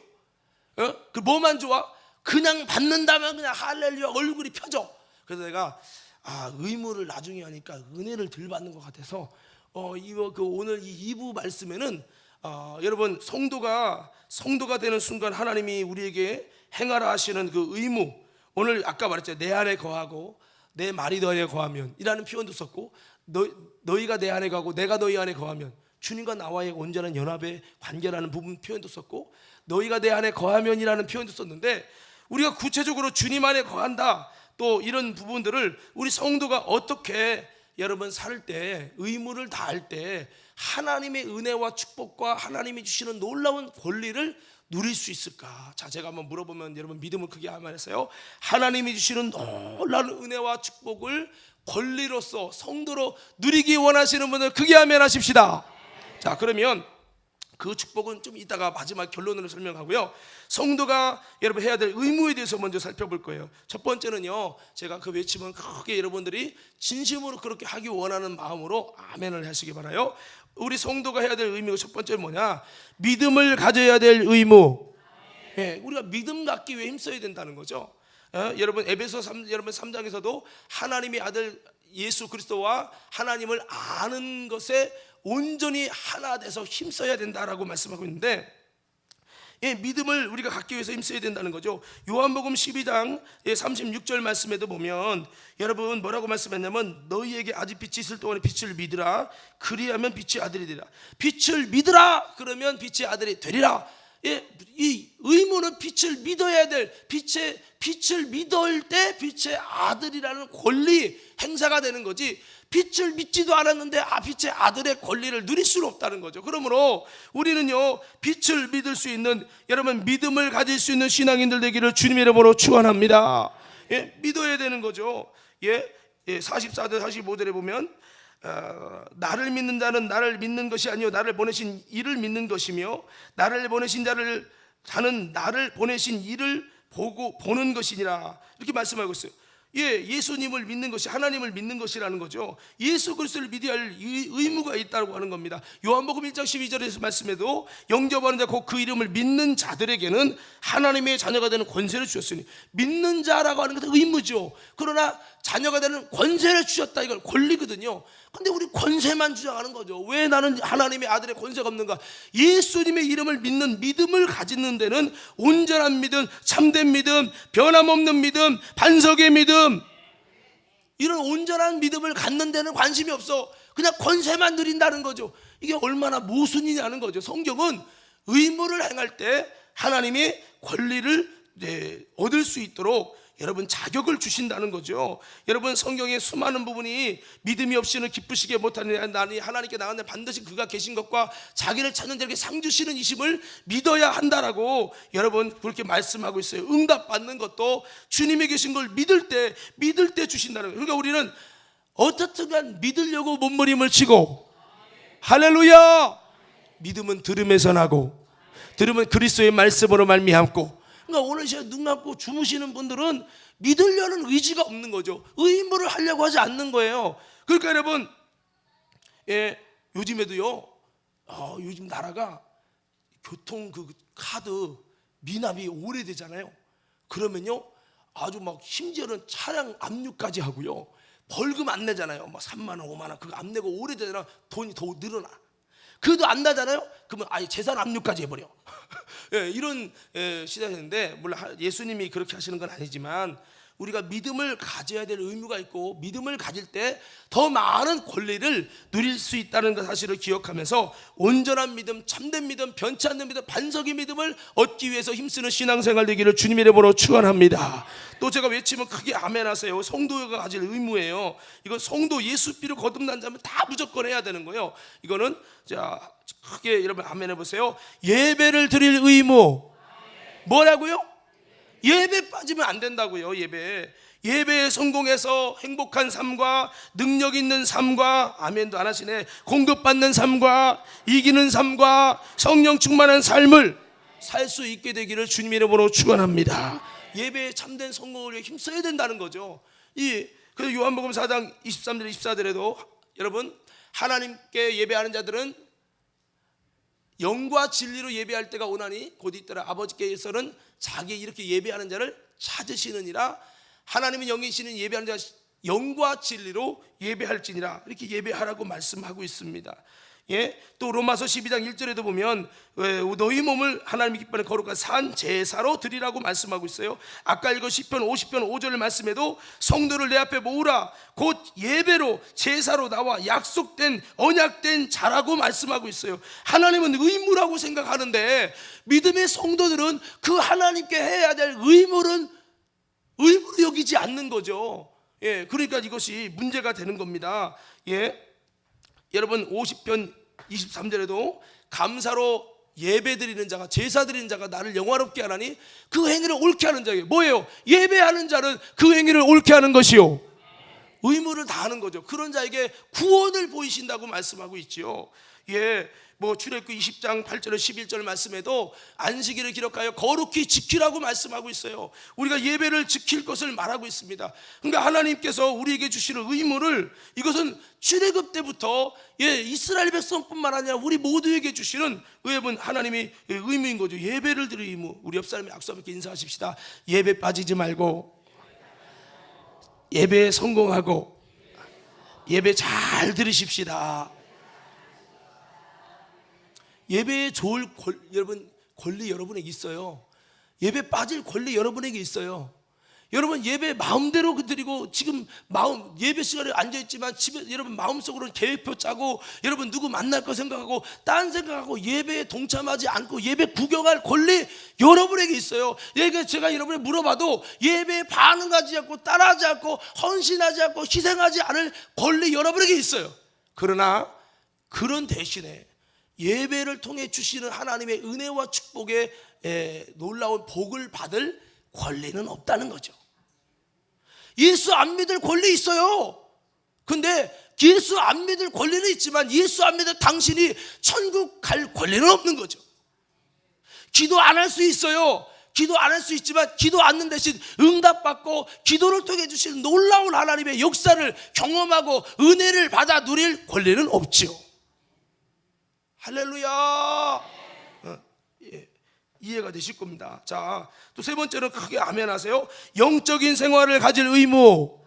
그 뭐만 좋아? 그냥 받는다면 그냥 할렐루야 얼굴이 펴져. 그래서 내가 의무를 나중에 하니까 은혜를 덜 받는 것 같아서 오늘 이 2부 말씀에는 여러분 성도가 되는 순간 하나님이 우리에게 행하라 하시는 그 의무, 오늘 아까 말했죠. 내 안에 거하고 내 말이 너 안에 거하면 이라는 표현도 썼고, 너희가 내 안에 거하고 내가 너희 안에 거하면, 주님과 나와의 온전한 연합의 관계라는 부분 표현도 썼고, 너희가 내 안에 거하면이라는 표현도 썼는데, 우리가 구체적으로 주님 안에 거한다, 또 이런 부분들을 우리 성도가 어떻게 여러분 살 때, 의무를 다할 때 하나님의 은혜와 축복과 하나님이 주시는 놀라운 권리를 누릴 수 있을까? 자, 제가 한번 물어보면 여러분 믿음을 크게 하면서요, 하나님이 주시는 놀라운 은혜와 축복을 권리로서 성도로 누리기 원하시는 분들 크게 아멘 하십시다. 자, 그러면 그 축복은 좀 이따가 마지막 결론으로 설명하고요. 성도가 여러분 해야 될 의무에 대해서 먼저 살펴볼 거예요. 첫 번째는요, 제가 그 외침은 크게 여러분들이 진심으로 그렇게 하기 원하는 마음으로 아멘을 하시기 바라요. 우리 성도가 해야 될 의무가 첫 번째는 뭐냐? 믿음을 가져야 될 의무. 예, 우리가 믿음 갖기 위해 힘써야 된다는 거죠. 여러분 에베소 3장에서도 하나님의 아들 예수 그리스도와 하나님을 아는 것에 온전히 하나 돼서 힘써야 된다라고 말씀하고 있는데, 예, 믿음을 우리가 갖기 위해서 힘써야 된다는 거죠. 요한복음 12장 36절 말씀에도 보면 여러분 뭐라고 말씀했냐면, 너희에게 아직 빛이 있을 동안에 빛을 믿으라. 그리하면 빛의 아들이 되리라. 빛을 믿으라. 그러면 빛의 아들이 되리라. 예, 이 의무는 빛을 믿어야 될, 빛을 믿을 때 빛의 아들이라는 권리 행사가 되는 거지, 빛을 믿지도 않았는데 빛의 아들의 권리를 누릴 수는 없다는 거죠. 그러므로 우리는요, 빛을 믿을 수 있는, 여러분 믿음을 가질 수 있는 신앙인들 되기를 주님의 이름으로 축원합니다. 예, 믿어야 되는 거죠. 44절 45절에 보면 나를 믿는 자는 나를 믿는 것이 아니요 나를 보내신 이를 믿는 것이며, 나를 보내신 자는 나를 보내신 이를 보는 것이니라, 이렇게 말씀하고 있어요. 예, 예수님을 믿는 것이 하나님을 믿는 것이라는 거죠. 예수 그리스도를 믿어야 할 의무가 있다고 하는 겁니다. 요한복음 1장 12절에서 말씀에도 영접하는 자 곧 그 이름을 믿는 자들에게는 하나님의 자녀가 되는 권세를 주셨으니, 믿는 자라고 하는 것은 의무죠. 그러나 자녀가 되는 권세를 주셨다, 이건 권리거든요. 근데 우리 권세만 주장하는 거죠. 왜 나는 하나님의 아들의 권세가 없는가? 예수님의 이름을 믿는 믿음을 가지는 데는 온전한 믿음, 참된 믿음, 변함없는 믿음, 반석의 믿음, 이런 온전한 믿음을 갖는 데는 관심이 없어. 그냥 권세만 누린다는 거죠. 이게 얼마나 모순이냐는 거죠. 성경은 의무를 행할 때 하나님이 권리를 얻을 수 있도록 여러분 자격을 주신다는 거죠. 여러분 성경의 수많은 부분이 믿음이 없이는 기쁘시게 못하느니 나니 하나님께 나가는 반드시 그가 계신 것과 자기를 찾는 자에게 상 주시는 이심을 믿어야 한다라고 여러분 그렇게 말씀하고 있어요. 응답받는 것도 주님이 계신 걸 믿을 때 주신다는 거예요. 그러니까 우리는 어떻든 믿으려고 몸부림을 치고, 할렐루야, 믿음은 들음에서 나고 들음은 그리스도의 말씀으로 말미암고. 그러니까 오늘 시간 눈 감고 주무시는 분들은 믿으려는 의지가 없는 거죠. 의무를 하려고 하지 않는 거예요. 그러니까 여러분, 요즘에도요, 요즘 나라가 교통 그 카드 미납이 오래되잖아요. 그러면요, 아주 막 심지어는 차량 압류까지 하고요, 벌금 안 내잖아요. 막 3만 원, 5만 원 그거 안 내고 오래되잖아. 돈이 더 늘어나. 그래도 안 나잖아요. 그러면 아예 재산 압류까지 해버려. 이런 시대였는데, 물론 예수님이 그렇게 하시는 건 아니지만 우리가 믿음을 가져야 될 의무가 있고, 믿음을 가질 때 더 많은 권리를 누릴 수 있다는 사실을 기억하면서 온전한 믿음, 참된 믿음, 변치 않는 믿음, 반석의 믿음을 얻기 위해서 힘쓰는 신앙생활 되기를 주님의 이름으로 축원합니다. 또 제가 외치면 크게 아멘 하세요. 성도가 가질 의무예요. 이건 성도 예수비로 거듭난 자면 다 무조건 해야 되는 거예요. 이거는 자 크게 여러분 아멘 해보세요. 예배를 드릴 의무. 뭐라고요? 예배 빠지면 안 된다고요. 예배에 성공해서 행복한 삶과 능력 있는 삶과, 아멘도 안 하시네, 공급받는 삶과 이기는 삶과 성령 충만한 삶을 살 수 있게 되기를 주님의 이름으로 축원합니다. 예배에 참된 성공을 위해 힘써야 된다는 거죠. 그래서 요한복음 4장 23절 24절에도 여러분, 하나님께 예배하는 자들은 영과 진리로 예배할 때가 오나니 곧 있더라. 아버지께서는 자기 이렇게 예배하는 자를 찾으시느니라. 하나님은 영이시는 예배하는 자 영과 진리로 예배할지니라. 이렇게 예배하라고 말씀하고 있습니다. 또 로마서 12장 1절에도 보면 너희 몸을 하나님이 기뻐하는 거룩한 산 제사로 드리라고 말씀하고 있어요. 아까 읽은 시편 50편 5절 말씀에도 성도를 내 앞에 모으라, 곧 예배로 제사로 나와 약속된 언약된 자라고 말씀하고 있어요. 하나님은 의무라고 생각하는데 믿음의 성도들은 그 하나님께 해야 될 의무로 여기지 않는 거죠. 그러니까 이것이 문제가 되는 겁니다. 여러분 50편 23절에도 감사로 예배드리는 자가, 제사 드리는 자가 나를 영화롭게 하나니 그 행위를 옳게 하는 자에게, 뭐예요? 예배하는 자는 그 행위를 옳게 하는 것이요, 의무를 다하는 거죠. 그런 자에게 구원을 보이신다고 말씀하고 있지요. 출애굽기 20장 8절 11절 말씀에도 안식일을 기록하여 거룩히 지키라고 말씀하고 있어요. 우리가 예배를 지킬 것을 말하고 있습니다. 그러니까 하나님께서 우리에게 주시는 의무를, 이것은 출애굽 때부터 이스라엘 백성뿐만 아니라 우리 모두에게 주시는 하나님의 의무인 거죠. 예배를 드릴 의무. 우리 옆 사람이 악수 함께 인사하십시다. 예배 빠지지 말고, 예배에 성공하고, 예배 잘 들으십시다. 예배에 좋을 권리 여러분에게 있어요. 예배 빠질 권리 여러분에게 있어요. 여러분 예배 마음대로 드리고, 지금 예배 시간에 앉아있지만 집에 여러분 마음속으로는 계획표 짜고, 여러분 누구 만날 거 생각하고 딴 생각하고 예배에 동참하지 않고 예배 구경할 권리 여러분에게 있어요. 제가 여러분이 물어봐도 예배에 반응하지 않고 따라하지 않고 헌신하지 않고 희생하지 않을 권리 여러분에게 있어요. 그러나 그런 대신에 예배를 통해 주시는 하나님의 은혜와 축복에 놀라운 복을 받을 권리는 없다는 거죠. 예수 안 믿을 권리 있어요. 근데 예수 안 믿을 권리는 있지만 예수 안 믿을 당신이 천국 갈 권리는 없는 거죠. 기도 안 할 수 있어요. 기도 안 할 수 있지만 기도 않는 대신 응답받고 기도를 통해 주신 놀라운 하나님의 역사를 경험하고 은혜를 받아 누릴 권리는 없지요. 할렐루야. 이해가 되실 겁니다. 자, 또 세 번째는 크게 아멘 하세요. 영적인 생활을 가질 의무.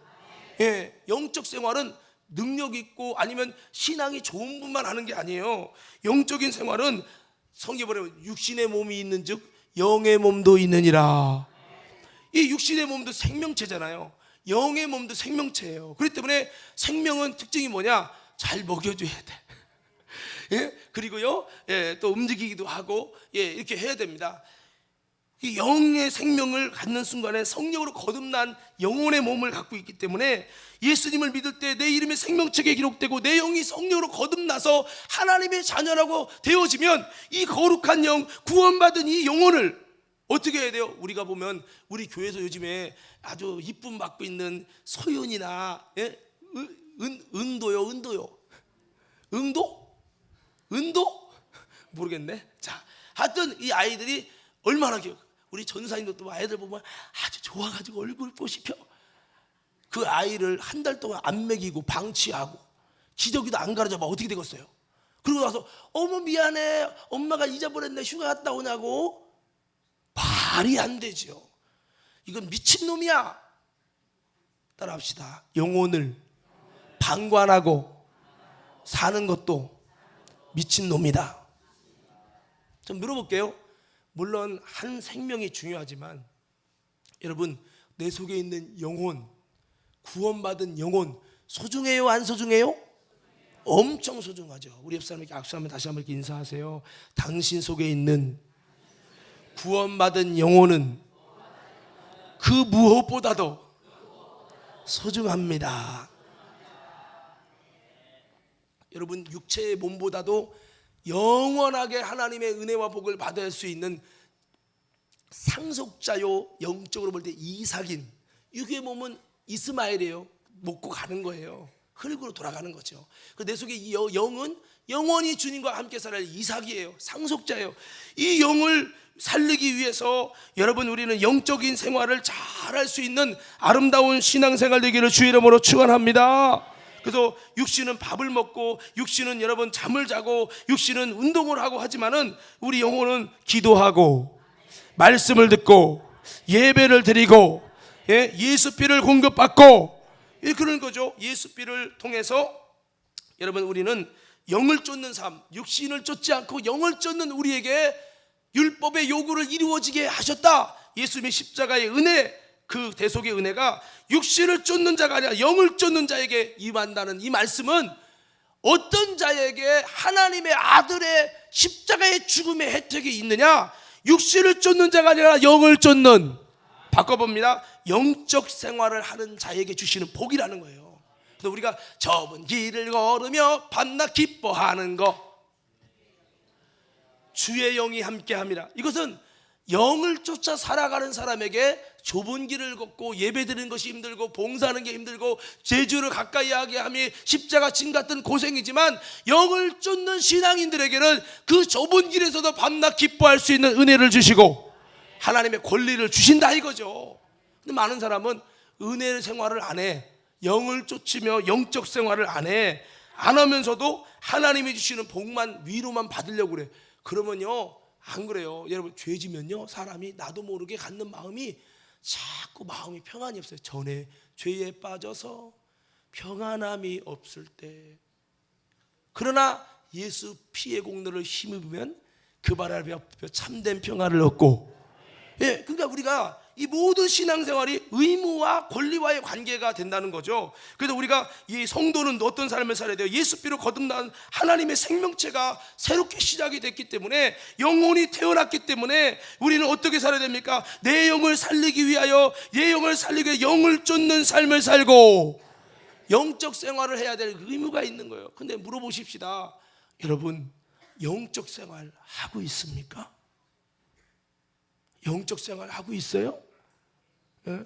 영적 생활은 능력 있고 아니면 신앙이 좋은 분만 하는 게 아니에요. 영적인 생활은 성경에 보면 육신의 몸이 있는즉 영의 몸도 있느니라. 이 육신의 몸도 생명체잖아요. 영의 몸도 생명체예요. 그렇기 때문에 생명은 특징이 뭐냐? 잘 먹여줘야 돼. 그리고요, 또 움직이기도 하고, 이렇게 해야 됩니다. 이 영의 생명을 갖는 순간에 성령으로 거듭난 영혼의 몸을 갖고 있기 때문에 예수님을 믿을 때 내 이름이 생명책에 기록되고 내 영이 성령으로 거듭나서 하나님의 자녀라고 되어지면 이 거룩한 영, 구원받은 이 영혼을 어떻게 해야 돼요? 우리가 보면 우리 교회에서 요즘에 아주 이쁨 받고 있는 소윤이나 은도요. 은도? 모르겠네. 자, 하여튼 이 아이들이 얼마나 우리 전사님도 또 아이들 보면 아주 좋아가지고 얼굴꽃이 펴. 그 아이를 한 달 동안 안 먹이고 방치하고 기저귀도 안 가르쳐봐. 어떻게 되겠어요? 그러고 나서 어머 미안해, 엄마가 잊어버렸네, 휴가 갔다 오냐고. 말이 안 되죠. 이건 미친놈이야. 따라합시다. 영혼을 방관하고 사는 것도 미친놈이다. 좀 물어볼게요. 물론 한 생명이 중요하지만 여러분, 내 속에 있는 영혼, 구원받은 영혼 소중해요, 안 소중해요? 엄청 소중하죠. 우리 옆 사람에게 악수하면 다시 한번 인사하세요. 당신 속에 있는 구원받은 영혼은 그 무엇보다도 소중합니다. 여러분, 육체의 몸보다도 영원하게 하나님의 은혜와 복을 받을 수 있는 상속자요, 영적으로 볼 때 이삭인, 육의 몸은 이스마엘이에요. 먹고 가는 거예요. 흙으로 돌아가는 거죠. 내 속에 이 영은 영원히 주님과 함께 살아야 이삭이에요. 상속자예요. 이 영을 살리기 위해서 여러분, 우리는 영적인 생활을 잘할 수 있는 아름다운 신앙생활 되기를 주의 이름으로 축원합니다. 그래서 육신은 밥을 먹고, 육신은 여러분 잠을 자고, 육신은 운동을 하고 하지만은 우리 영혼은 기도하고 말씀을 듣고 예배를 드리고 예수비를 공급받고 그런 거죠. 예수비를 통해서 여러분, 우리는 영을 쫓는 삶, 육신을 쫓지 않고 영을 쫓는 우리에게 율법의 요구를 이루어지게 하셨다. 예수님의 십자가의 은혜, 그 대속의 은혜가 육신을 쫓는 자가 아니라 영을 쫓는 자에게 임한다는 이 말씀은 어떤 자에게 하나님의 아들의 십자가의 죽음의 혜택이 있느냐? 육신을 쫓는 자가 아니라 영을 쫓는, 바꿔봅니다. 영적 생활을 하는 자에게 주시는 복이라는 거예요. 그래서 우리가 좁은 길을 걸으며 밤낮 기뻐하는 거, 주의 영이 함께함이라. 이것은 영을 쫓아 살아가는 사람에게 좁은 길을 걷고 예배드리는 것이 힘들고 봉사하는 게 힘들고 제주를 가까이 하게 함이 십자가 진 같은 고생이지만 영을 쫓는 신앙인들에게는 그 좁은 길에서도 밤낮 기뻐할 수 있는 은혜를 주시고 하나님의 권리를 주신다 이거죠. 근데 많은 사람은 은혜 생활을 안 해. 영을 쫓으며 영적 생활을 안 해. 안 하면서도 하나님이 주시는 복만 위로만 받으려고 그래. 그러면요 안 그래요. 여러분 죄지면요 사람이 나도 모르게 갖는 마음이 자꾸 마음이 평안이 없어요. 전에 죄에 빠져서 평안함이 없을 때, 그러나 예수 피의 공로를 힘입으면 그 발 앞에 참된 평안을 얻고, 예, 그러니까 우리가 이 모든 신앙생활이 의무와 권리와의 관계가 된다는 거죠. 그래서 우리가 이 성도는 어떤 삶을 살아야 돼요? 예수피로 거듭난 하나님의 생명체가 새롭게 시작이 됐기 때문에, 영혼이 태어났기 때문에 우리는 어떻게 살아야 됩니까? 내 영을 살리기 위하여, 내 영을 살리기 위해 영을 쫓는 삶을 살고 영적 생활을 해야 될 의무가 있는 거예요. 근데 물어보십시다. 여러분 영적 생활 하고 있습니까? 영적 생활 하고 있어요? 예?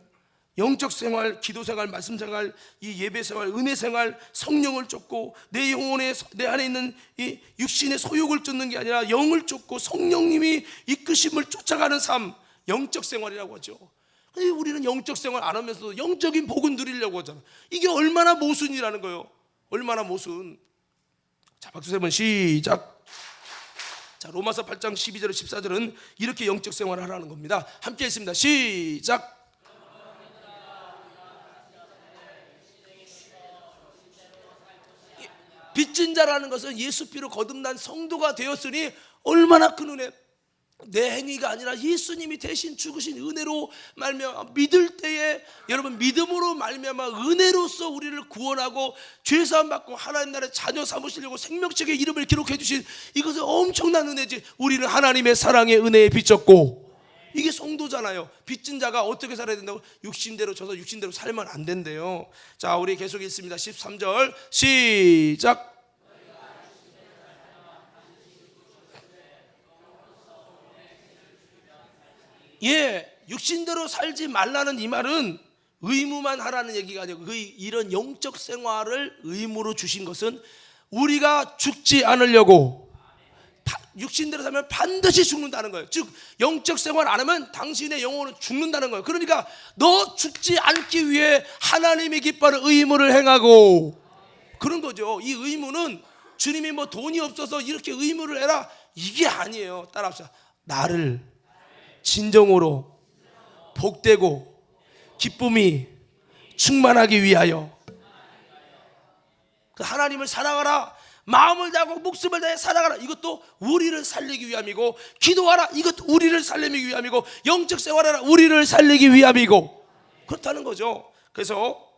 영적 생활, 기도 생활, 말씀 생활, 이 예배 생활, 은혜 생활, 성령을 쫓고 내 영혼에, 내 안에 있는 이 육신의 소욕을 쫓는 게 아니라 영을 쫓고 성령님이 이끄심을 쫓아가는 삶, 영적 생활이라고 하죠. 근데 우리는 영적 생활 안 하면서도 영적인 복은 누리려고 하잖아. 이게 얼마나 모순이라는 거예요. 얼마나 모순. 자, 박수 세 번 시작. 자, 로마서 8장 12절 14절은 이렇게 영적 생활을 하라는 겁니다. 함께 했습니다. 시작. 빚진 자라는 것은 예수 피로 거듭난 성도가 되었으니 얼마나 큰 은혜. 내 행위가 아니라 예수님이 대신 죽으신 은혜로 말미암아 믿을 때에, 여러분 믿음으로 말미암아 은혜로서 우리를 구원하고 죄사함 받고 하나님 나라의 자녀 삼으시려고 생명책의 이름을 기록해 주신, 이것은 엄청난 은혜지. 우리는 하나님의 사랑의 은혜에 빚졌고, 이게 성도잖아요. 빚진 자가 어떻게 살아야 된다고? 육신대로 져서 육신대로 살면 안 된대요. 자, 우리 계속 읽습니다. 13절 시작. 예, 육신대로 살지 말라는 이 말은 의무만 하라는 얘기가 아니고, 이런 영적 생활을 의무로 주신 것은 우리가 죽지 않으려고, 육신대로 살면 반드시 죽는다는 거예요. 즉 영적 생활 안 하면 당신의 영혼은 죽는다는 거예요. 그러니까 너 죽지 않기 위해 하나님이 기뻐하는 의무를 행하고, 그런 거죠. 이 의무는 주님이 뭐 돈이 없어서 이렇게 의무를 해라 이게 아니에요. 따라합시다. 나를 진정으로 복되고 기쁨이 충만하기 위하여 하나님을 사랑하라, 마음을 다하고 목숨을 다해 살아가라, 이것도 우리를 살리기 위함이고, 기도하라, 이것도 우리를 살리기 위함이고, 영적 생활하라, 우리를 살리기 위함이고, 그렇다는 거죠. 그래서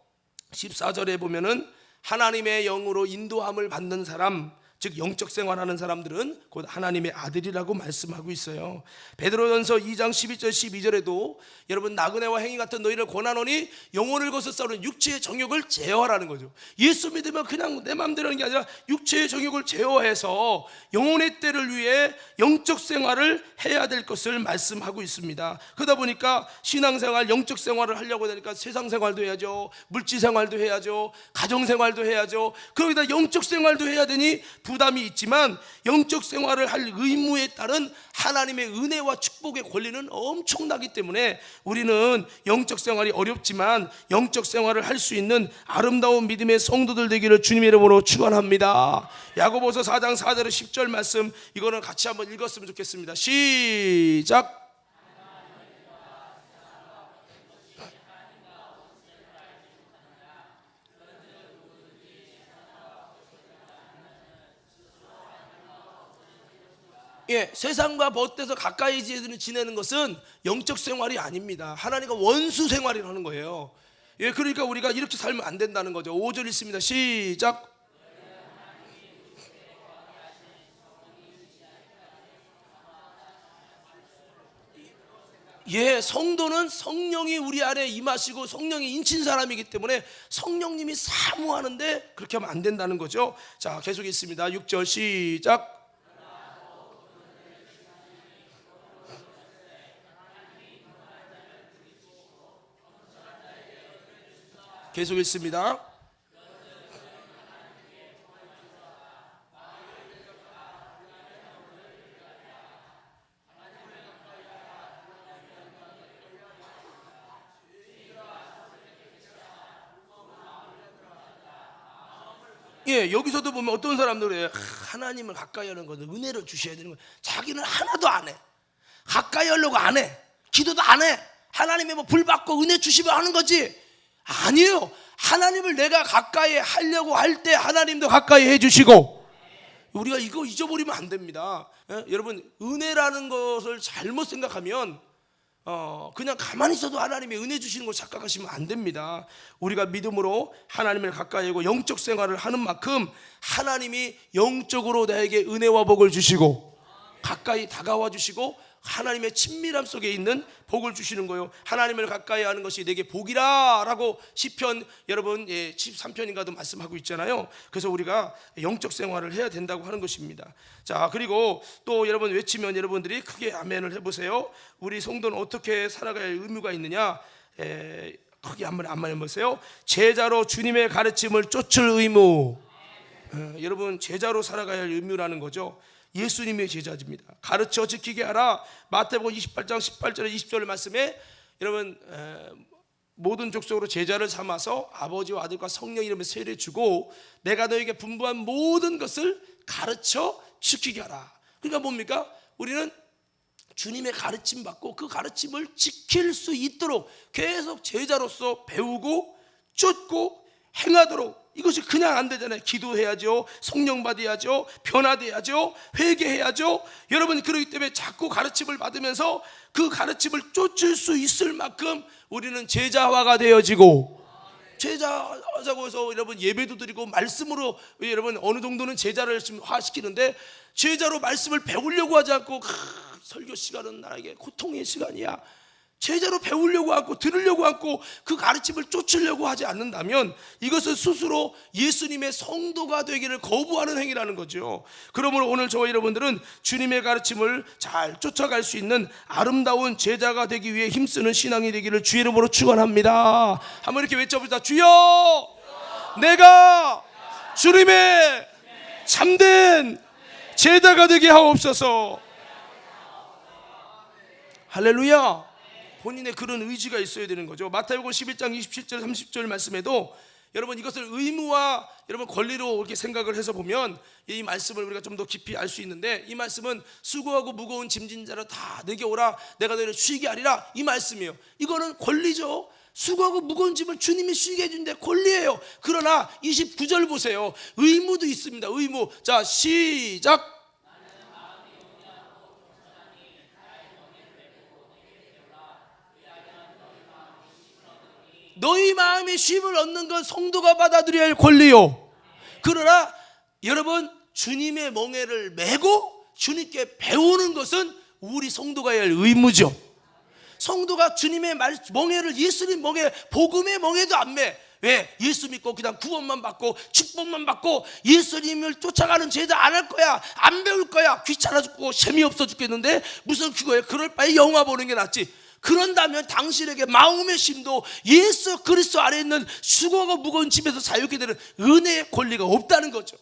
14절에 보면은 하나님의 영으로 인도함을 받는 사람, 즉 영적 생활하는 사람들은 곧 하나님의 아들이라고 말씀하고 있어요. 베드로전서 2장 12절 12절에도 여러분 나그네와 행위 같은 너희를 권하노니 영혼을 거슬 싸우는 육체의 정욕을 제어하라는 거죠. 예수 믿으면 그냥 내 마음대로 하는 게 아니라 육체의 정욕을 제어해서 영혼의 때를 위해 영적 생활을 해야 될 것을 말씀하고 있습니다. 그러다 보니까 신앙생활, 영적 생활을 하려고 하니까 세상 생활도 해야죠, 물질 생활도 해야죠, 가정 생활도 해야죠. 거기다 영적 생활도 해야 되니 부담이 있지만, 영적 생활을 할 의무에 따른 하나님의 은혜와 축복의 권리는 엄청나기 때문에 우리는 영적 생활이 어렵지만 영적 생활을 할 수 있는 아름다운 믿음의 성도들 되기를 주님의 이름으로 축원합니다. 야고보서 4장 4절 10절 말씀, 이거는 같이 한번 읽었으면 좋겠습니다. 시작. 예, 세상과 벗돼서 가까이 지내는 것은 영적 생활이 아닙니다. 하나님과 원수 생활을 하는 거예요. 예, 그러니까 우리가 이렇게 살면 안 된다는 거죠. 5절 있습니다. 시작. 예, 성도는 성령이 우리 안에 임하시고 성령이 인친 사람이기 때문에 성령님이 사모하는데 그렇게 하면 안 된다는 거죠. 자, 계속 있습니다. 6절 시작. 계속 읽습니다. 예, 여기서도 보면 어떤 사람들이 하나님을 가까이 하는 것은 은혜를 주셔야 되는 거예요. 자기는 하나도 안 해. 가까이 하려고 안 해. 기도도 안 해. 하나님의 뭐 불 받고 은혜 주시면 하는 거지. 아니에요. 하나님을 내가 가까이 하려고 할 때 하나님도 가까이 해주시고, 우리가 이거 잊어버리면 안 됩니다. 예? 여러분, 은혜라는 것을 잘못 생각하면 그냥 가만히 있어도 하나님이 은혜 주시는 걸 착각하시면 안 됩니다. 우리가 믿음으로 하나님을 가까이 하고 영적 생활을 하는 만큼 하나님이 영적으로 나에게 은혜와 복을 주시고 가까이 다가와 주시고 하나님의 친밀함 속에 있는 복을 주시는 거예요. 하나님을 가까이 하는 것이 내게 복이라 라고 시편 여러분 13편인가도 말씀하고 있잖아요. 그래서 우리가 영적 생활을 해야 된다고 하는 것입니다. 자, 그리고 또 여러분 외치면 여러분들이 크게 아멘을 해보세요. 우리 성도는 어떻게 살아갈 의무가 있느냐, 크게 한번 아멘 해보세요. 제자로 주님의 가르침을 쫓을 의무. 여러분, 제자로 살아가야 할 의무라는 거죠. 예수님의 제자입니다. 가르쳐 지키게 하라. 마태복음 28장 18절에 20절 말씀에 여러분 모든 족속으로 제자를 삼아서 아버지와 아들과 성령 이름의 세례 주고 내가 너에게 분부한 모든 것을 가르쳐 지키게 하라. 그러니까 뭡니까? 우리는 주님의 가르침 받고 그 가르침을 지킬 수 있도록 계속 제자로서 배우고 쫓고 행하도록. 이것이 그냥 안 되잖아요. 기도해야죠. 성령 받아야죠. 변화돼야죠. 회개해야죠. 여러분, 그렇기 때문에 자꾸 가르침을 받으면서 그 가르침을 쫓을 수 있을 만큼 우리는 제자화가 되어지고, 제자자고 해서 여러분 예배도 드리고 말씀으로 여러분 어느 정도는 제자를 화시키는데 제자로 말씀을 배우려고 하지 않고 설교 시간은 나에게 고통의 시간이야. 제자로 배우려고 하고 들으려고 하고 그 가르침을 쫓으려고 하지 않는다면 이것은 스스로 예수님의 성도가 되기를 거부하는 행위라는 거죠. 그러므로 오늘 저와 여러분들은 주님의 가르침을 잘 쫓아갈 수 있는 아름다운 제자가 되기 위해 힘쓰는 신앙이 되기를 주의 이름으로 축원합니다. 한번 이렇게 외쳐봅시다. 주여, 내가 주님의 참된 제자가 되게 하옵소서. 할렐루야. 본인의 그런 의지가 있어야 되는 거죠. 마태복음 11장 27절 30절 말씀에도 여러분 이것을 의무와 여러분 권리로 이렇게 생각을 해서 보면 이 말씀을 우리가 좀 더 깊이 알 수 있는데, 이 말씀은 수고하고 무거운 짐진 자를 다 내게 오라 내가 너희를 쉬게 하리라, 이 말씀이에요. 이거는 권리죠. 수고하고 무거운 짐을 주님이 쉬게 해준데 권리예요. 그러나 29절 보세요. 의무도 있습니다. 의무. 자, 시작. 너희 마음이 쉼을 얻는 건 성도가 받아들여야 할 권리요. 그러나 여러분, 주님의 멍에를 메고 주님께 배우는 것은 우리 성도가 해야 할 의무죠. 성도가 주님의 멍에를, 예수님 멍에, 복음의 멍에도 안 매. 왜? 예수 믿고 그냥 구원만 받고 축복만 받고 예수님을 쫓아가는 제자 안 할 거야, 안 배울 거야, 귀찮아 죽고 재미없어 죽겠는데 무슨 그거에 그럴 바에 영화 보는 게 낫지. 그런다면 당신에게 마음의 심도 예수 그리스도 안에 있는 수고하고 무거운 짐에서 자유케 되는 은혜의 권리가 없다는 거죠.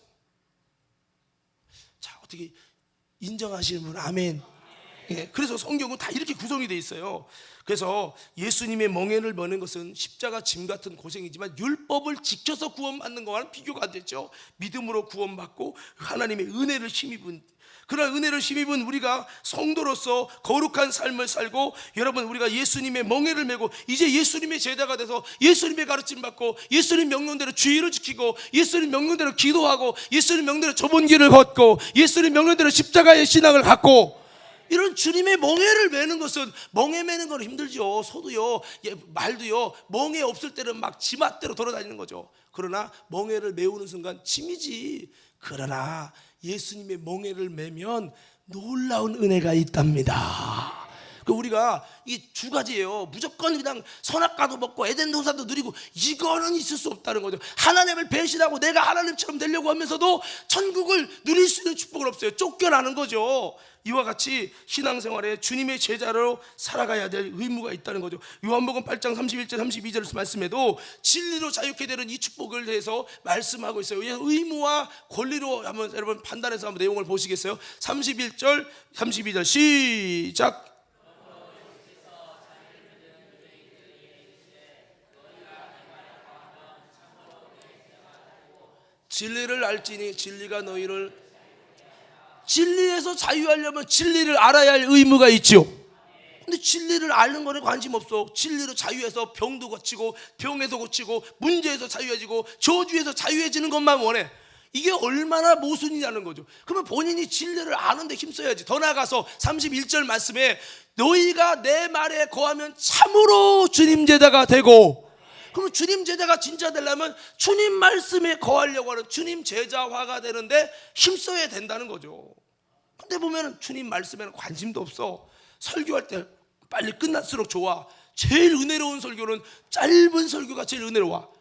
자, 어떻게 인정하시는 분 아멘. 예, 그래서 성경은 다 이렇게 구성이 돼 있어요. 그래서 예수님의 멍에를 머는 것은 십자가 짐 같은 고생이지만 율법을 지켜서 구원받는 것과는 비교가 안 되죠. 믿음으로 구원받고 하나님의 은혜를 힘입은, 그런 은혜를 힘입은 우리가 성도로서 거룩한 삶을 살고, 여러분 우리가 예수님의 멍에를 메고 이제 예수님의 제자가 돼서 예수님의 가르침 받고 예수님 명령대로 주의를 지키고 예수님 명령대로 기도하고 예수님 명령대로 좁은 길을 걷고 예수님 명령대로 십자가의 신앙을 갖고, 이런 주님의 멍에를 메는 것은, 멍에 메는 건 힘들죠. 소도요, 말도요, 멍에 없을 때는 막 지맛대로 돌아다니는 거죠. 그러나 멍에를 메우는 순간 짐이지. 그러나 예수님의 멍에를 메면 놀라운 은혜가 있답니다. 우리가 이 두 가지예요. 무조건 그냥 선악과도 먹고 에덴 동산도 누리고 이거는 있을 수 없다는 거죠. 하나님을 배신하고 내가 하나님처럼 되려고 하면서도 천국을 누릴 수 있는 축복은 없어요. 쫓겨나는 거죠. 이와 같이 신앙생활에 주님의 제자로 살아가야 될 의무가 있다는 거죠. 요한복음 8장 31절 32절 말씀에도 진리로 자유케 되는 이 축복을 대해서 말씀하고 있어요. 의무와 권리로 한번 여러분 판단해서 한번 내용을 보시겠어요? 31절 32절 시작. 진리를 알지니 진리가 너희를, 진리에서 자유하려면 진리를 알아야 할 의무가 있죠. 근데 진리를 아는 거는 관심 없어. 진리로 자유해서 병도 고치고 병에서 고치고 문제에서 자유해지고 저주에서 자유해지는 것만 원해. 이게 얼마나 모순이냐는 거죠. 그러면 본인이 진리를 아는데 힘써야지. 더 나아가서 31절 말씀에 너희가 내 말에 거하면 참으로 주님 제자가 되고, 그럼 주님 제자가 진짜 되려면 주님 말씀에 거하려고 하는 주님 제자화가 되는데 힘써야 된다는 거죠. 근데 보면 주님 말씀에는 관심도 없어. 설교할 때 빨리 끝날수록 좋아. 제일 은혜로운 설교는 짧은 설교가 제일 은혜로워.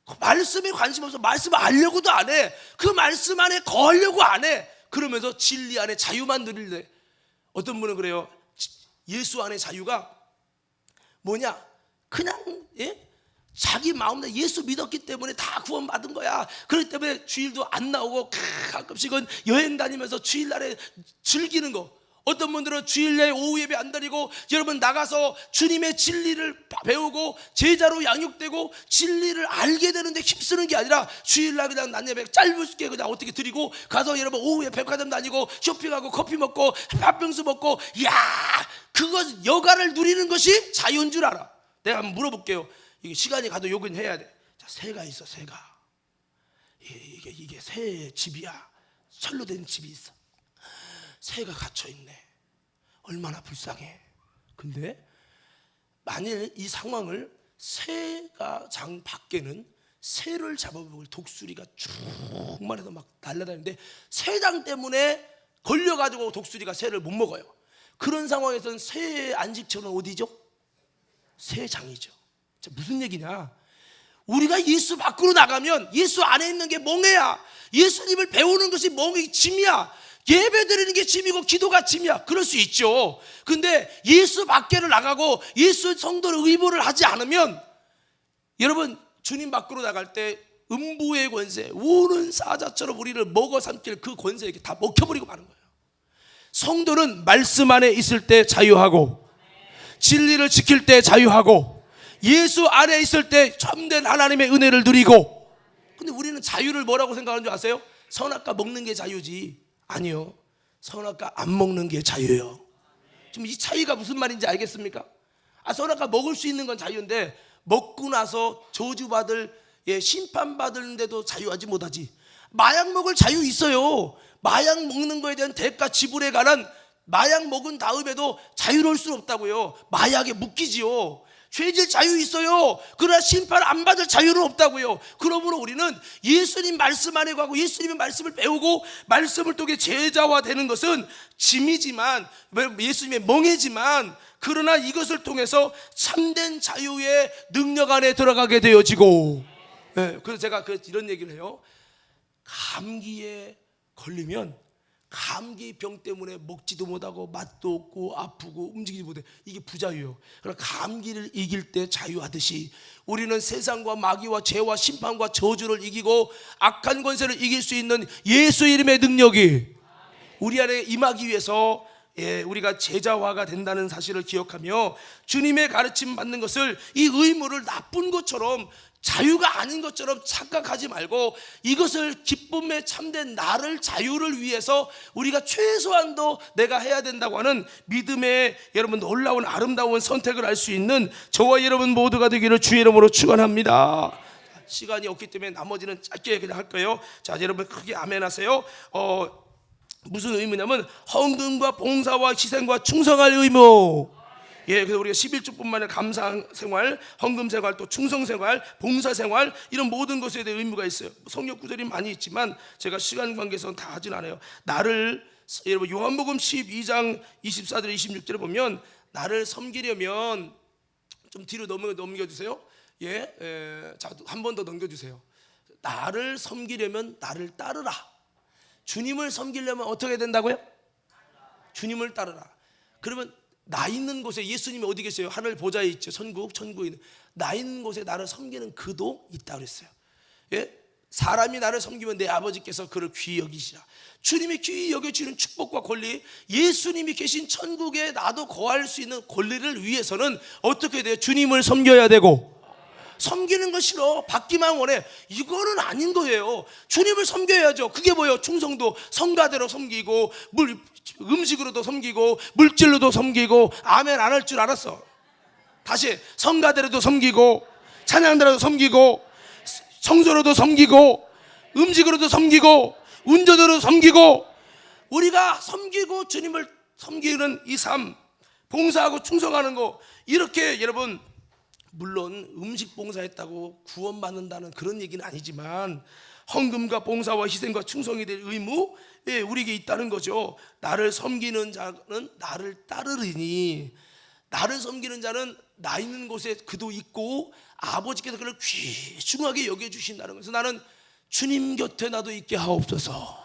그 말씀에 관심 없어. 말씀 알려고도 안 해. 그 말씀 안에 거하려고 안 해. 그러면서 진리 안에 자유만 누릴래. 어떤 분은 그래요. 예수 안에 자유가 뭐냐? 그냥 자기 마음대로 예수 믿었기 때문에 다 구원받은 거야. 그렇기 때문에 주일도 안 나오고 가끔씩은 여행 다니면서 주일날에 즐기는 거. 어떤 분들은 주일날 오후 예배 안 다니고 여러분 나가서 주님의 진리를 배우고 제자로 양육되고 진리를 알게 되는데 힘쓰는 게 아니라 주일날 그냥 난 예배 짧게 그냥 어떻게 드리고 가서 여러분 오후에 백화점 다니고 쇼핑하고 커피 먹고 팥빙수 먹고, 이야, 그거 여가를 누리는 것이 자유인 줄 알아. 내가 한번 물어볼게요. 이게 시간이 가도 욕은 해야 돼. 자, 새가 있어. 새가 이게 새 집이야. 철로 된 집이 있어. 새가 갇혀 있네. 얼마나 불쌍해. 근데 만일 이 상황을 새가 장 밖에는 새를 잡아먹을 독수리가 쭉 말해서 막 날아다니는데 새장 때문에 걸려가지고 독수리가 새를 못 먹어요. 그런 상황에서는 새의 안식처는 어디죠? 새장이죠. 무슨 얘기냐? 우리가 예수 밖으로 나가면 예수 안에 있는 게 멍해야. 예수님을 배우는 것이 멍이 짐이야. 예배 드리는 게 짐이고 기도가 짐이야. 그럴 수 있죠. 근데 예수 밖으로 나가고 예수 성도를 의무를 하지 않으면, 여러분 주님 밖으로 나갈 때 음부의 권세, 우는 사자처럼 우리를 먹어 삼킬 그 권세에게 다 먹혀버리고 마는 거예요. 성도는 말씀 안에 있을 때 자유하고, 진리를 지킬 때 자유하고, 예수 안에 있을 때 참된 하나님의 은혜를 누리고. 근데 우리는 자유를 뭐라고 생각하는 줄 아세요? 선악과 먹는 게 자유지. 아니요, 선악과 안 먹는 게 자유예요. 지금 이 차이가 무슨 말인지 알겠습니까? 선악과 먹을 수 있는 건 자유인데 먹고 나서 저주받을, 심판받는데도 자유하지 못하지. 마약 먹을 자유 있어요. 마약 먹는 거에 대한 대가 지불에 관한, 마약 먹은 다음에도 자유로울 수 없다고요. 마약에 묶이지요. 죄질 자유 있어요. 그러나 심판 안 받을 자유는 없다고요. 그러므로 우리는 예수님 말씀 안에 가고 예수님의 말씀을 배우고 말씀을 통해 제자화되는 것은 짐이지만, 예수님의 멍해지만, 그러나 이것을 통해서 참된 자유의 능력 안에 들어가게 되어지고. 그래서 제가 이런 얘기를 해요. 감기에 걸리면 감기병 때문에 먹지도 못하고 맛도 없고 아프고 움직이지 못해. 이게 부자유예요. 그러나 감기를 이길 때 자유하듯이 우리는 세상과 마귀와 죄와 심판과 저주를 이기고 악한 권세를 이길 수 있는 예수 이름의 능력이 우리 안에 임하기 위해서 우리가 제자화가 된다는 사실을 기억하며, 주님의 가르침 받는 것을, 이 의무를 나쁜 것처럼, 자유가 아닌 것처럼 착각하지 말고, 이것을 기쁨에 참된 나를, 자유를 위해서 우리가 최소한도 내가 해야 된다고 하는 믿음의 여러분 놀라운 아름다운 선택을 할 수 있는 저와 여러분 모두가 되기를 주의 이름으로 축원합니다. 시간이 없기 때문에 나머지는 짧게 그냥 할 거예요. 자, 여러분 크게 아멘 하세요. 무슨 의무냐면 헌금과 봉사와 희생과 충성할 의무. 그래서 우리가 11조뿐만 아니라 감사생활, 헌금생활, 또 충성생활, 봉사생활, 이런 모든 것에 대한 의무가 있어요. 성경 구절이 많이 있지만 제가 시간 관계에서 다 하진 않아요. 나를 여러분 요한복음 12장 24절 26절에 보면 나를 섬기려면 좀 뒤로 넘겨주세요. 자, 한 번 더 넘겨주세요. 나를 섬기려면 나를 따르라. 주님을 섬기려면 어떻게 된다고요? 주님을 따르라. 그러면 나 있는 곳에, 예수님이 어디 계세요? 하늘 보좌에 있죠. 천국에 있는, 나 있는 곳에 나를 섬기는 그도 있다 그랬어요. 사람이 나를 섬기면 내 아버지께서 그를 귀히 여기시라. 주님이 귀히 여겨주는 축복과 권리, 예수님이 계신 천국에 나도 거할 수 있는 권리를 위해서는 어떻게 돼요? 주님을 섬겨야 되고, 섬기는 거 싫어, 받기만 원해, 이거는 아닌 거예요. 주님을 섬겨야죠. 그게 뭐예요? 충성도, 성가대로 섬기고, 음식으로도 섬기고, 물질로도 섬기고. 아멘 안 할 줄 알았어. 다시, 성가대로도 섬기고, 찬양대로도 섬기고, 성소로도 섬기고, 음식으로도 섬기고, 운전으로 섬기고. 우리가 섬기고 주님을 섬기는 이 삶, 봉사하고 충성하는 거, 이렇게 여러분, 물론 음식 봉사했다고 구원받는다는 그런 얘기는 아니지만 헌금과 봉사와 희생과 충성이 될 의무, 우리에게 있다는 거죠. 나를 섬기는 자는 나를 따르리니, 나를 섬기는 자는 나 있는 곳에 그도 있고 아버지께서 그를 귀중하게 여겨주신다는 거예요. 그래서 나는 주님 곁에 나도 있게 하옵소서.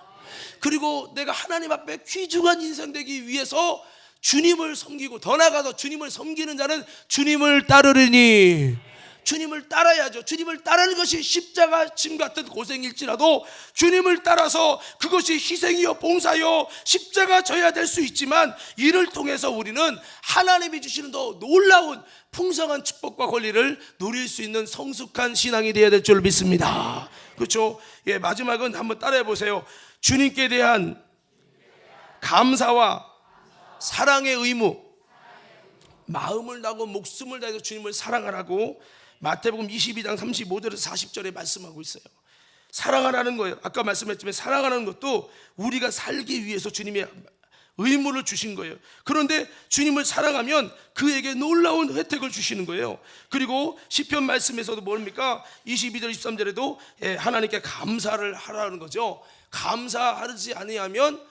그리고 내가 하나님 앞에 귀중한 인생 되기 위해서 주님을 섬기고, 더 나아가서 주님을 섬기는 자는 주님을 따르리니, 주님을 따라야죠. 주님을 따르는 것이 십자가 짐 같은 고생일지라도 주님을 따라서 그것이 희생이요 봉사요 십자가 져야 될 수 있지만, 이를 통해서 우리는 하나님이 주시는 더 놀라운 풍성한 축복과 권리를 누릴 수 있는 성숙한 신앙이 되어야 될 줄 믿습니다. 그렇죠? 마지막은 한번 따라해 보세요. 주님께 대한 감사와 사랑의 의무, 마음을 다하고 목숨을 다해서 주님을 사랑하라고 마태복음 22장 35절에서 40절에 말씀하고 있어요. 사랑하라는 거예요. 아까 말씀했지만 사랑하라는 것도 우리가 살기 위해서 주님의 의무를 주신 거예요. 그런데 주님을 사랑하면 그에게 놀라운 혜택을 주시는 거예요. 그리고 시편 말씀에서도 뭡니까? 22절 23절에도 하나님께 감사를 하라는 거죠. 감사하지 아니하면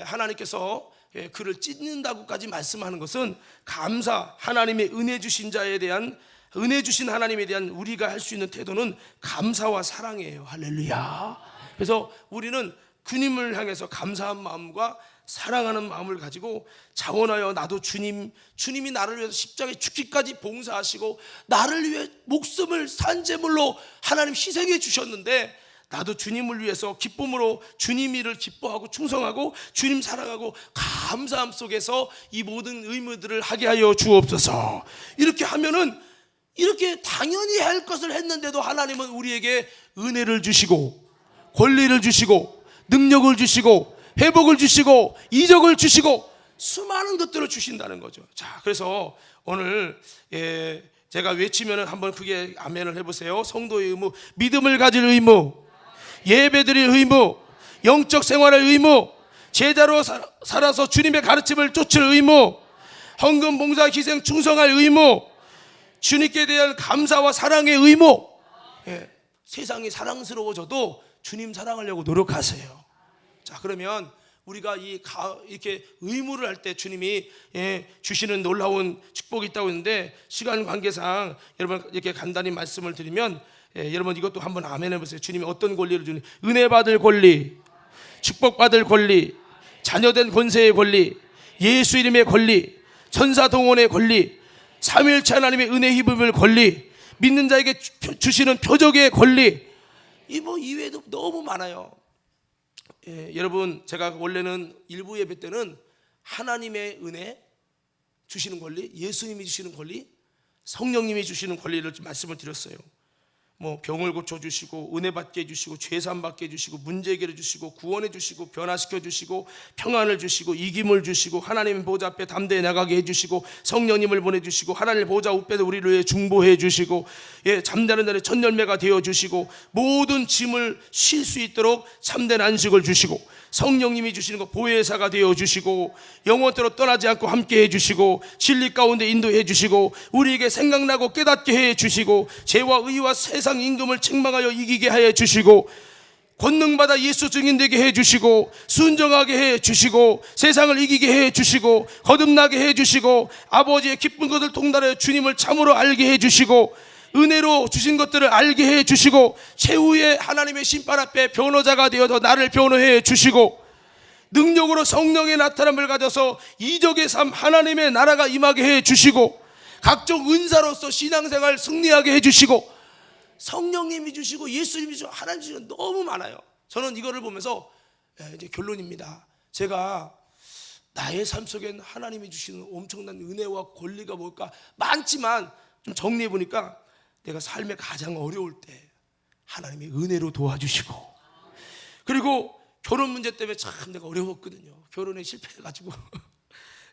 하나님께서 그를 찢는다고까지 말씀하는 것은 감사, 하나님의 은혜 주신 자에 대한, 은혜 주신 하나님에 대한 우리가 할 수 있는 태도는 감사와 사랑이에요. 할렐루야. 그래서 우리는 주님을 향해서 감사한 마음과 사랑하는 마음을 가지고 자원하여 나도 주님이 나를 위해서 십자가에 죽기까지 봉사하시고 나를 위해 목숨을 산제물로 하나님 희생해 주셨는데, 나도 주님을 위해서 기쁨으로 주님 일을 기뻐하고 충성하고 주님 사랑하고 감사함 속에서 이 모든 의무들을 하게 하여 주옵소서. 이렇게 하면은, 이렇게 당연히 할 것을 했는데도 하나님은 우리에게 은혜를 주시고 권리를 주시고 능력을 주시고 회복을 주시고 이적을 주시고 수많은 것들을 주신다는 거죠. 자, 그래서 오늘 제가 외치면 한번 크게 아멘을 해보세요. 성도의 의무, 믿음을 가질 의무, 예배드릴 의무, 영적 생활의 의무, 제자로 살아서 주님의 가르침을 쫓을 의무, 헌금, 봉사, 희생, 충성할 의무, 주님께 대한 감사와 사랑의 의무. 세상이 사랑스러워져도 주님 사랑하려고 노력하세요. 자, 그러면 우리가 이렇게 의무를 할 때 주님이 주시는 놀라운 축복이 있다고 했는데, 시간 관계상 여러분 이렇게 간단히 말씀을 드리면, 여러분 이것도 한번 아멘 해보세요. 주님이 어떤 권리를 주니? 은혜 받을 권리, 축복받을 권리, 자녀된 권세의 권리, 예수 이름의 권리, 천사 동원의 권리, 삼위일체 하나님의 은혜 힘입을 권리, 믿는 자에게 주시는 표적의 권리, 이외에도 너무 많아요. 여러분, 제가 원래는 일부 예배 때는 하나님의 은혜 주시는 권리, 예수님이 주시는 권리, 성령님이 주시는 권리를 말씀을 드렸어요. 병을 고쳐주시고 은혜 받게 해주시고 죄산 받게 해주시고 문제 해결해 주시고 구원해 주시고 변화시켜 주시고 평안을 주시고 이김을 주시고 하나님의 보좌 앞에 담대히 나가게 해주시고 성령님을 보내주시고 하나님의 보좌 우편에 우리를 위해 중보해 주시고 잠자는 날에 첫 열매가 되어 주시고 모든 짐을 쉴 수 있도록 참된 안식을 주시고 성령님이 주시는 것 보혜사가 되어 주시고 영원토록 떠나지 않고 함께 해 주시고 진리 가운데 인도해 주시고 우리에게 생각나고 깨닫게 해 주시고 죄와 의와 세상 임금을 책망하여 이기게 하여 주시고 권능받아 예수 증인되게 해주시고, 순정하게 해주시고, 세상을 이기게 해주시고, 거듭나게 해주시고, 아버지의 기쁜 것을 통달하여 주님을 참으로 알게 해주시고, 은혜로 주신 것들을 알게 해주시고, 최후의 하나님의 심판 앞에 변호자가 되어서 나를 변호해 주시고, 능력으로 성령의 나타남을 가져서 이적의 삶, 하나님의 나라가 임하게 해주시고, 각종 은사로서 신앙생활 승리하게 해주시고, 성령님이 주시고 예수님이 주시고 하나님 주시고 너무 많아요. 저는 이거를 보면서 이제 결론입니다. 제가 나의 삶 속엔 하나님이 주시는 엄청난 은혜와 권리가 뭘까 많지만, 좀 정리해 보니까 내가 삶에 가장 어려울 때 하나님이 은혜로 도와주시고, 그리고 결혼 문제 때문에 참 내가 어려웠거든요. 결혼에 실패해가지고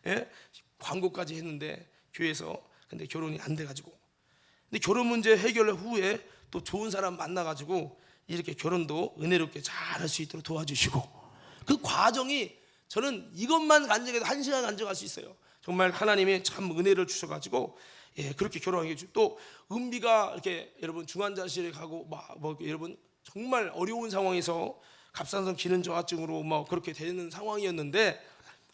예? 광고까지 했는데 교회에서, 근데 결혼이 안 돼가지고, 근데 결혼 문제 해결 후에 또 좋은 사람 만나가지고 이렇게 결혼도 은혜롭게 잘 할 수 있도록 도와주시고, 그 과정이 저는 이것만 간증해도 1시간 간증할 수 있어요. 정말 하나님이 참 은혜를 주셔가지고 그렇게 결혼하게 해주고, 또 은비가 이렇게 여러분 중환자실에 가고 여러분 정말 어려운 상황에서 갑상선 기능 저하증으로 그렇게 되는 상황이었는데,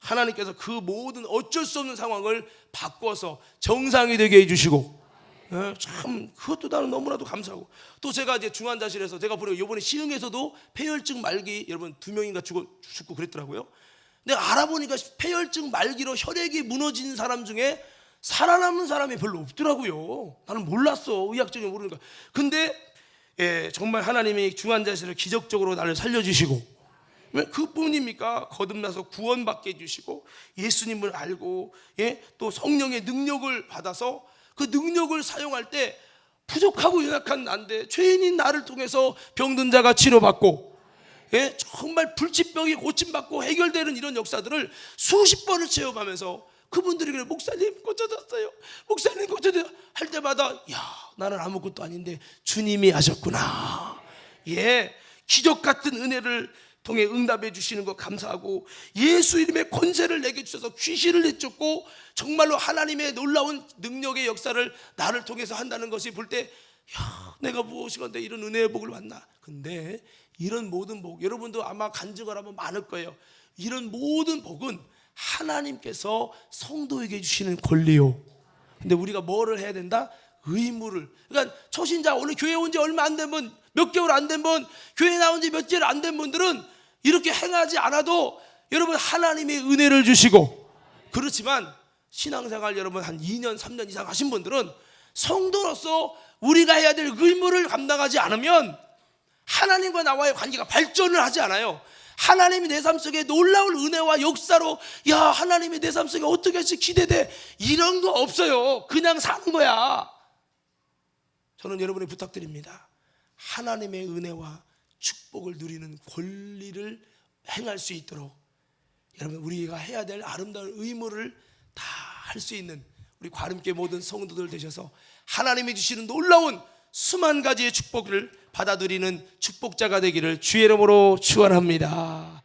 하나님께서 그 모든 어쩔 수 없는 상황을 바꿔서 정상이 되게 해주시고, 참 그것도 나는 너무나도 감사하고, 또 제가 이제 중환자실에서 제가 보니까 이번에 시흥에서도 폐혈증 말기 여러분 2명인가 죽고 그랬더라고요. 내가 알아보니까 폐혈증 말기로 혈액이 무너진 사람 중에 살아남은 사람이 별로 없더라고요. 나는 몰랐어, 의학적인 모르니까. 근데 정말 하나님이 중환자실을 기적적으로 나를 살려주시고, 그뿐입니까? 거듭나서 구원받게 해주시고, 예수님을 알고 또 성령의 능력을 받아서 그 능력을 사용할 때 부족하고 연약한 난데 죄인인 나를 통해서 병든 자가 치료받고, 정말 불치병이 고침받고 해결되는 이런 역사들을 수십 번을 체험하면서 그분들이 그래, 목사님 고쳐졌어요, 목사님 고쳐졌어요 할 때마다, 야, 나는 아무것도 아닌데 주님이 하셨구나. 기적 같은 은혜를 통해 응답해 주시는 거 감사하고, 예수 이름의 권세를 내게 주셔서 귀신을 내쫓고 정말로 하나님의 놀라운 능력의 역사를 나를 통해서 한다는 것이 볼 때, 야, 내가 무엇이건데 이런 은혜의 복을 받나. 근데 이런 모든 복, 여러분도 아마 간증을 하면 많을 거예요. 이런 모든 복은 하나님께서 성도에게 주시는 권리요. 근데 우리가 뭐를 해야 된다? 의무를. 그러니까 초신자, 오늘 교회 온 지 얼마 안 된 분, 몇 개월 안 된 분, 교회 나온 지 몇 개월 안 된 분들은 이렇게 행하지 않아도 여러분 하나님의 은혜를 주시고, 그렇지만 신앙생활 여러분 한 2년 3년 이상 하신 분들은 성도로서 우리가 해야 될 의무를 감당하지 않으면 하나님과 나와의 관계가 발전을 하지 않아요. 하나님이 내 삶 속에 놀라운 은혜와 역사로, 야, 하나님이 내 삶 속에 어떻게 할지 기대돼, 이런 거 없어요. 그냥 사는 거야. 저는 여러분이 부탁드립니다. 하나님의 은혜와 축복을 누리는 권리를 행할 수 있도록 여러분 우리가 해야 될 아름다운 의무를 다 할 수 있는 우리 과름교회 모든 성도들 되셔서 하나님이 주시는 놀라운 수만 가지의 축복을 받아들이는 축복자가 되기를 주의 이름으로 축원합니다.